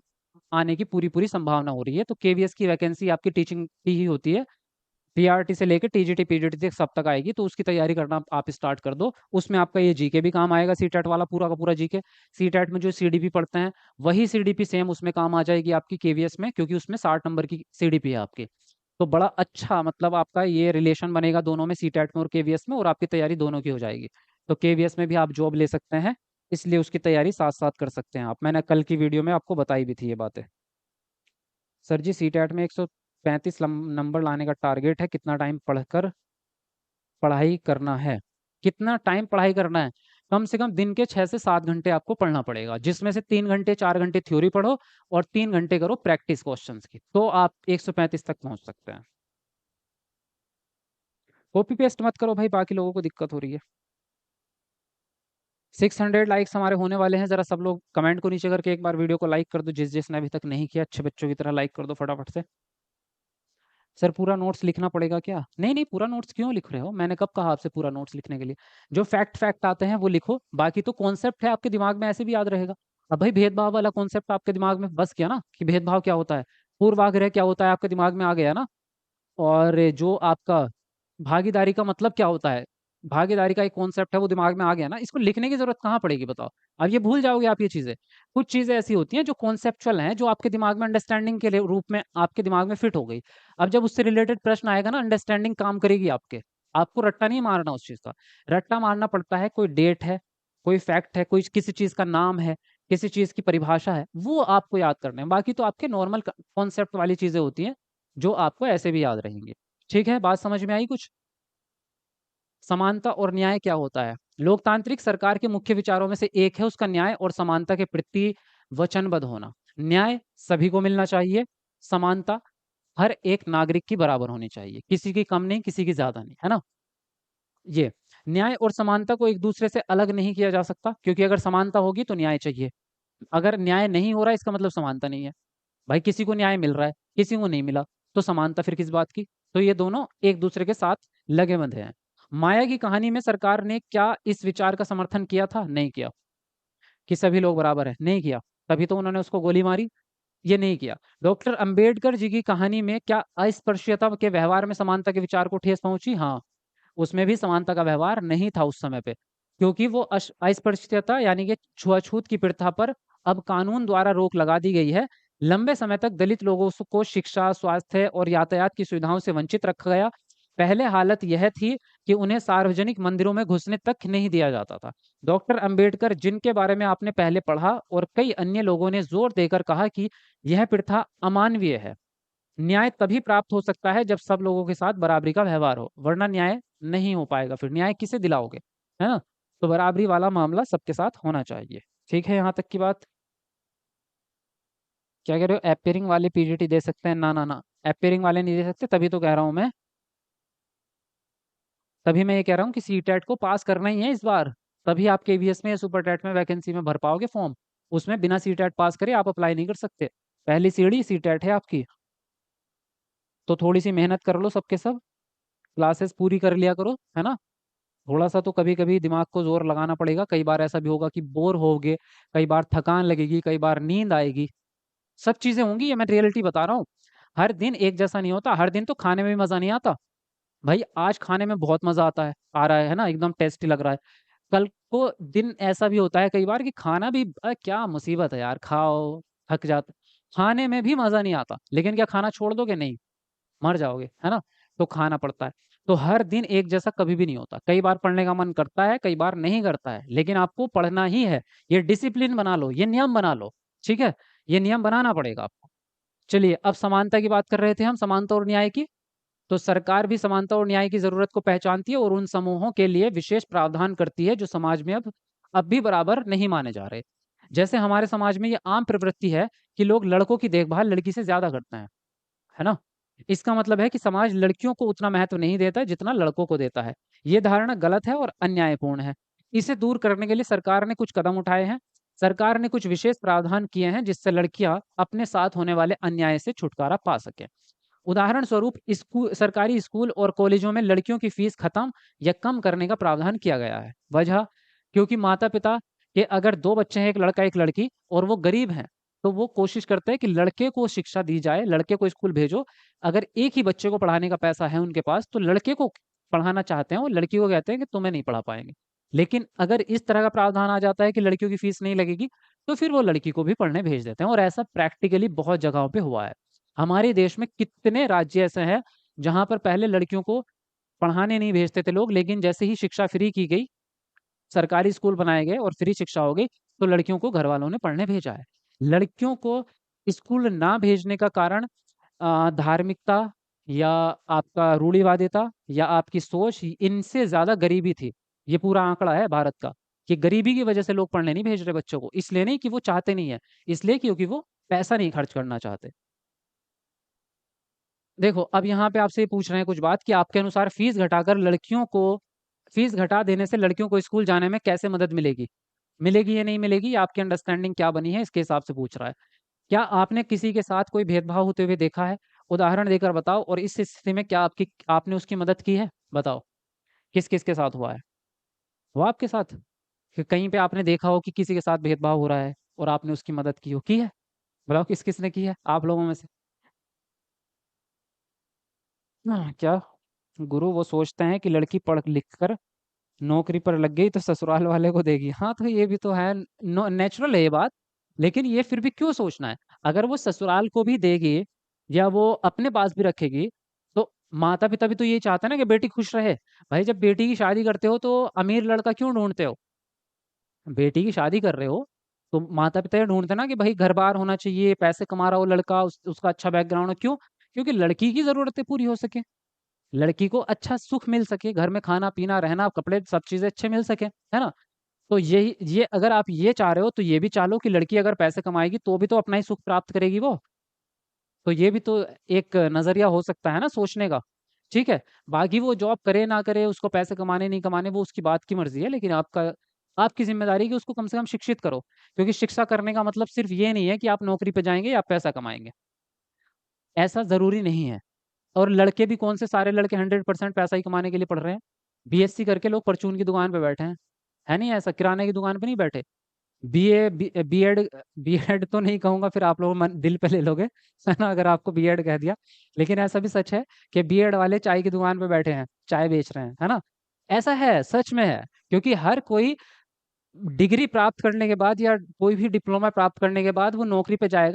आने की पूरी पूरी संभावना हो रही है। तो केवीएस की वैकेंसी आपकी टीचिंग की ही होती है, पीआरटी से लेकर टीजीटी पीजीटी तक सब तक आएगी, तो उसकी तैयारी करना आप स्टार्ट कर दो। उसमें आपका ये जीके भी काम आएगा, सीटेट वाला पूरा का पूरा जीके। सीटेट में जो सीडीपी पढ़ते हैं, वही सीडीपी सेम उसमें काम आ जाएगी आपकी केवीएस में, क्योंकि उसमें 60 नंबर की सीडीपी है आपकी। तो बड़ा अच्छा मतलब आपका ये रिलेशन बनेगा दोनों में, सीटेट में और केवीएस में, और आपकी तैयारी दोनों की हो जाएगी। तो केवीएस में भी आप जॉब ले सकते हैं, इसलिए उसकी तैयारी साथ साथ कर सकते हैं आप। मैंने कल की वीडियो में आपको बताई भी थी ये बातें। सर जी सीटेट में 135 नंबर लाने का टारगेट है, कितना टाइम पढ़कर पढ़ाई करना है? कितना टाइम पढ़ाई करना है? कम से कम दिन के 6 से 7 घंटे आपको पढ़ना पड़ेगा, जिसमें से 3 घंटे 4 घंटे थ्योरी पढ़ो और 3 घंटे करो प्रैक्टिस क्वेश्चंस की, तो आप 135 तक पहुंच सकते हैं। कॉपी पेस्ट मत करो भाई, बाकी लोगों को दिक्कत हो रही है। 600 लाइक्स हमारे होने वाले हैं। जरा सब लोग कमेंट को नीचे करके एक बार वीडियो को लाइक कर दो, जिसने अभी तक नहीं किया, अच्छे बच्चों की तरह लाइक कर दो फटाफट से। सर पूरा नोट्स लिखना पड़ेगा क्या? नहीं नहीं, पूरा नोट्स क्यों लिख रहे हो? मैंने कब कहा आपसे पूरा नोट्स लिखने के लिए? जो फैक्ट फैक्ट आते हैं वो लिखो, बाकी तो कॉन्सेप्ट है आपके दिमाग में, ऐसे भी याद रहेगा। अब भाई भेदभाव वाला कॉन्सेप्ट आपके दिमाग में बस किया ना, कि भेदभाव क्या होता है, पूर्वाग्रह क्या होता है, आपके दिमाग में आ गया ना। और जो आपका भागीदारी का मतलब क्या होता है, भागीदारी का एक कॉन्सेप्ट है, वो दिमाग में आ गया ना, इसको लिखने की जरूरत कहाँ पड़ेगी बताओ? अब ये भूल जाओगे आप ये चीजें। कुछ चीजें ऐसी होती हैं जो कॉन्सेप्चुअल हैं, जो आपके दिमाग में अंडरस्टैंडिंग के रूप में आपके दिमाग में फिट हो गई। अब जब उससे रिलेटेड प्रश्न आएगा ना, अंडरस्टैंडिंग काम करेगी आपके। आपको रट्टा नहीं मारना उस चीज का। रट्टा मारना पड़ता है, कोई डेट है, कोई फैक्ट है, कोई किसी चीज का नाम है, किसी चीज की परिभाषा है, वो आपको याद करना है। बाकी तो आपके नॉर्मल कॉन्सेप्ट वाली चीजें होती हैं, जो आपको ऐसे भी याद रहेंगी। ठीक है, बात समझ में आई कुछ? समानता और न्याय क्या होता है? लोकतांत्रिक सरकार के मुख्य विचारों में से एक है उसका न्याय और समानता के प्रति वचनबद्ध होना। न्याय सभी को मिलना चाहिए, समानता हर एक नागरिक की बराबर होनी चाहिए, किसी की कम नहीं, किसी की ज्यादा नहीं, है ना? ये न्याय और समानता को एक दूसरे से अलग नहीं किया जा सकता, क्योंकि अगर समानता होगी तो न्याय चाहिए। अगर न्याय नहीं हो रहा है, इसका मतलब समानता नहीं है। भाई किसी को न्याय मिल रहा है, किसी को नहीं मिला, तो समानता फिर किस बात की? तो ये दोनों एक दूसरे के साथ लगे बंधे हैं। माया की कहानी में सरकार ने क्या इस विचार का समर्थन किया था? नहीं किया। कि सभी लोग बराबर है, नहीं किया। तभी तो उन्होंने उसको गोली मारी। ये नहीं किया। डॉक्टर अंबेडकर जी की कहानी में क्या अस्पृश्यता के व्यवहार में समानता के विचार को ठेस पहुंची? हाँ, उसमें भी समानता का व्यवहार नहीं था उस समय पे, क्योंकि वो अस्पृश्यता यानी कि छुआछूत की प्रथा पर अब कानून द्वारा रोक लगा दी गई है। लंबे समय तक दलित लोगों को शिक्षा, स्वास्थ्य और यातायात की सुविधाओं से वंचित रखा गया। पहले हालत यह थी कि उन्हें सार्वजनिक मंदिरों में घुसने तक नहीं दिया जाता था। डॉक्टर अंबेडकर, जिनके बारे में आपने पहले पढ़ा, और कई अन्य लोगों ने जोर देकर कहा कि यह प्रथा अमानवीय है। न्याय तभी प्राप्त हो सकता है जब सब लोगों के साथ बराबरी का व्यवहार हो, वरना न्याय नहीं हो पाएगा। फिर न्याय किसे दिलाओगे? है ना? तो बराबरी वाला मामला सबके साथ होना चाहिए। ठीक है, यहाँ तक की बात। क्या कह रहे हो? एपेयरिंग वाले पीजीटी दे सकते हैं? ना ना ना, एपेयरिंग वाले नहीं दे सकते, तभी तो कह रहा हूँ मैं। तभी मैं ये कह रहा हूँ कि सीटेट को पास करना ही है इस बार। तभी आप केवीएस में या सुपर टेट में वैकेंसी में भर पाओगे फॉर्म। उसमें बिना सीटेट पास करे आप अप्लाई नहीं कर सकते। पहली सीढ़ी सीटेट है आपकी। तो थोड़ी सी मेहनत कर लो सबके सब, क्लासेस पूरी कर लिया करो, है ना? थोड़ा सा तो कभी कभी दिमाग को जोर लगाना पड़ेगा। कई बार ऐसा भी होगा कि बोर होगे, कई बार थकान लगेगी, कई बार नींद आएगी, सब चीजें होंगी। ये मैं रियलिटी बता रहा हूँ। हर दिन एक जैसा नहीं होता। हर दिन तो खाने में भी मजा नहीं आता। भाई आज खाने में बहुत मजा आता है, आ रहा है ना, एकदम टेस्टी लग रहा है। कल को दिन ऐसा भी होता है कई बार कि खाना भी क्या मुसीबत है यार, खाओ थक जाते। खाने में भी मजा नहीं आता, लेकिन क्या खाना छोड़ दोगे? नहीं, मर जाओगे, है ना? तो खाना पड़ता है। तो हर दिन एक जैसा कभी भी नहीं होता। कई बार पढ़ने का मन करता है, कई बार नहीं करता है, लेकिन आपको पढ़ना ही है। ये डिसिप्लिन बना लो, ये नियम बना लो। ठीक है, ये नियम बनाना पड़ेगा आपको। चलिए, अब समानता की बात कर रहे थे हम, समानता और न्याय की। तो सरकार भी समानता और न्याय की जरूरत को पहचानती है और उन समूहों के लिए विशेष प्रावधान करती है जो समाज में अब भी बराबर नहीं माने जा रहे। जैसे हमारे समाज में ये आम प्रवृत्ति है कि लोग लड़कों की देखभाल लड़की से ज्यादा करते हैं, है ना? इसका मतलब है कि समाज लड़कियों को उतना महत्व नहीं देता है जितना लड़कों को देता है। ये धारणा गलत है और अन्यायपूर्ण है। इसे दूर करने के लिए सरकार ने कुछ कदम उठाए हैं। सरकार ने कुछ विशेष प्रावधान किए हैं जिससे लड़कियां अपने साथ होने वाले अन्याय से छुटकारा पा सकें। उदाहरण स्वरूप सरकारी स्कूल और कॉलेजों में लड़कियों की फीस खत्म या कम करने का प्रावधान किया गया है। वजह, क्योंकि माता पिता के अगर दो बच्चे हैं, एक लड़का एक लड़की, और वो गरीब हैं, तो वो कोशिश करते हैं कि लड़के को शिक्षा दी जाए, लड़के को स्कूल भेजो। अगर एक ही बच्चे को पढ़ाने का पैसा है उनके पास, तो लड़के को पढ़ाना चाहते हैं, और लड़की को कहते हैं कि तुम्हें नहीं पढ़ा पाएंगे। लेकिन अगर इस तरह का प्रावधान आ जाता है कि लड़कियों की फीस नहीं लगेगी, तो फिर वो लड़की को भी पढ़ने भेज देते हैं, और ऐसा प्रैक्टिकली बहुत जगहों पे हुआ है। हमारे देश में कितने राज्य ऐसे हैं जहां पर पहले लड़कियों को पढ़ाने नहीं भेजते थे लोग, लेकिन जैसे ही शिक्षा फ्री की गई, सरकारी स्कूल बनाए गए और फ्री शिक्षा हो गई, तो लड़कियों को घर वालों ने पढ़ने भेजा है। लड़कियों को स्कूल ना भेजने का कारण धार्मिकता, या आपका रूढ़िवादिता, या आपकी सोच, इनसे ज्यादा गरीबी थी। ये पूरा आंकड़ा है भारत का, कि गरीबी की वजह से लोग पढ़ने नहीं भेज रहे बच्चों को। इसलिए नहीं कि वो चाहते नहीं है, इसलिए क्योंकि वो पैसा नहीं खर्च करना चाहते। देखो, अब यहाँ पे आपसे पूछ रहे हैं कुछ बात, कि आपके अनुसार फीस घटा देने से लड़कियों को स्कूल जाने में कैसे मदद मिलेगी? मिलेगी या नहीं मिलेगी, आपकी अंडरस्टैंडिंग क्या बनी है इसके हिसाब से पूछ रहा है। क्या आपने किसी के साथ कोई भेदभाव होते हुए देखा है? उदाहरण देकर बताओ, और इस स्थिति में क्या आपने उसकी मदद की है? बताओ, किस-किस के साथ हुआ है? हुआ आपके साथ? कि कहीं पे आपने देखा हो कि किसी के साथ भेदभाव हो रहा है और आपने उसकी मदद की हो, की है? बताओ किस-किस ने की है आप लोगों में से? क्या? गुरु वो सोचते हैं कि लड़की पढ़ लिख कर नौकरी पर लग गई तो ससुराल वाले को देगी। हाँ, तो ये भी तो है, नेचुरल है ये बात। लेकिन ये फिर भी क्यों सोचना है? अगर वो ससुराल को भी देगी या वो अपने पास भी रखेगी, तो माता-पिता भी तो यही चाहते हैं ना कि बेटी खुश रहे। भाई जब बेटी की शादी करते हो तो अमीर लड़का क्यों ढूँढते हो? बेटी की शादी कर रहे हो, तो माता-पिता ये ढूँढते हैं ना कि भाई घर-बार होना चाहिए, पैसे कमा रहा हो लड़का, उसका अच्छा बैकग्राउंड हो। क्यों? क्योंकि लड़की की ज़रूरतें पूरी हो सकें। लड़की को अच्छा सुख मिल सके, घर में खाना-पीना, रहना, कपड़े सब चीज़ें अच्छे मिल सकें, है ना? तो यही ये अगर आप ये चाह रहे हो, तो ये भी चाह लो कि लड़की अगर पैसे कमाएगी, तो भी तो अपना ही सुख प्राप्त करेगी वो। तो ये भी तो एक नज़रिया हो सकता है ना सोचने का, ठीक है? बाकी वो जॉब करे ना करे, उसको पैसे कमाने नहीं कमाने, वो उसकी बात की मर्ज़ी है, लेकिन आपकी ज़िम्मेदारी है कि उसको कम से कम शिक्षित करो। क्योंकि शिक्षा करने का मतलब सिर्फ़ ये नहीं है कि आप नौकरी पे जाएँगे या आप पैसा कमाएँगे, ऐसा ज़रूरी नहीं है। और लड़के भी कौन से सारे लड़के 100% पैसा ही कमाने के लिए पढ़ रहे हैं। बीएससी करके लोग परचून की दुकान पे बैठे हैं। है नहीं ऐसा? किराने की दुकान पे नहीं बैठे। बीए बी बीएड बीएड तो नहीं कहूँगा, फिर आप लोग मन दिल पे ले लोगे, है ना? अगर आपको बीएड कह दिया। लेकिन ऐसा भी सच है कि बीएड वाले चाय की दुकान पे बैठे हैं, चाय बेच रहे हैं, है ना? ऐसा है, सच में है। क्योंकि हर कोई डिग्री प्राप्त करने के बाद या कोई भी डिप्लोमा प्राप्त करने के बाद वो नौकरी पे जाएगा।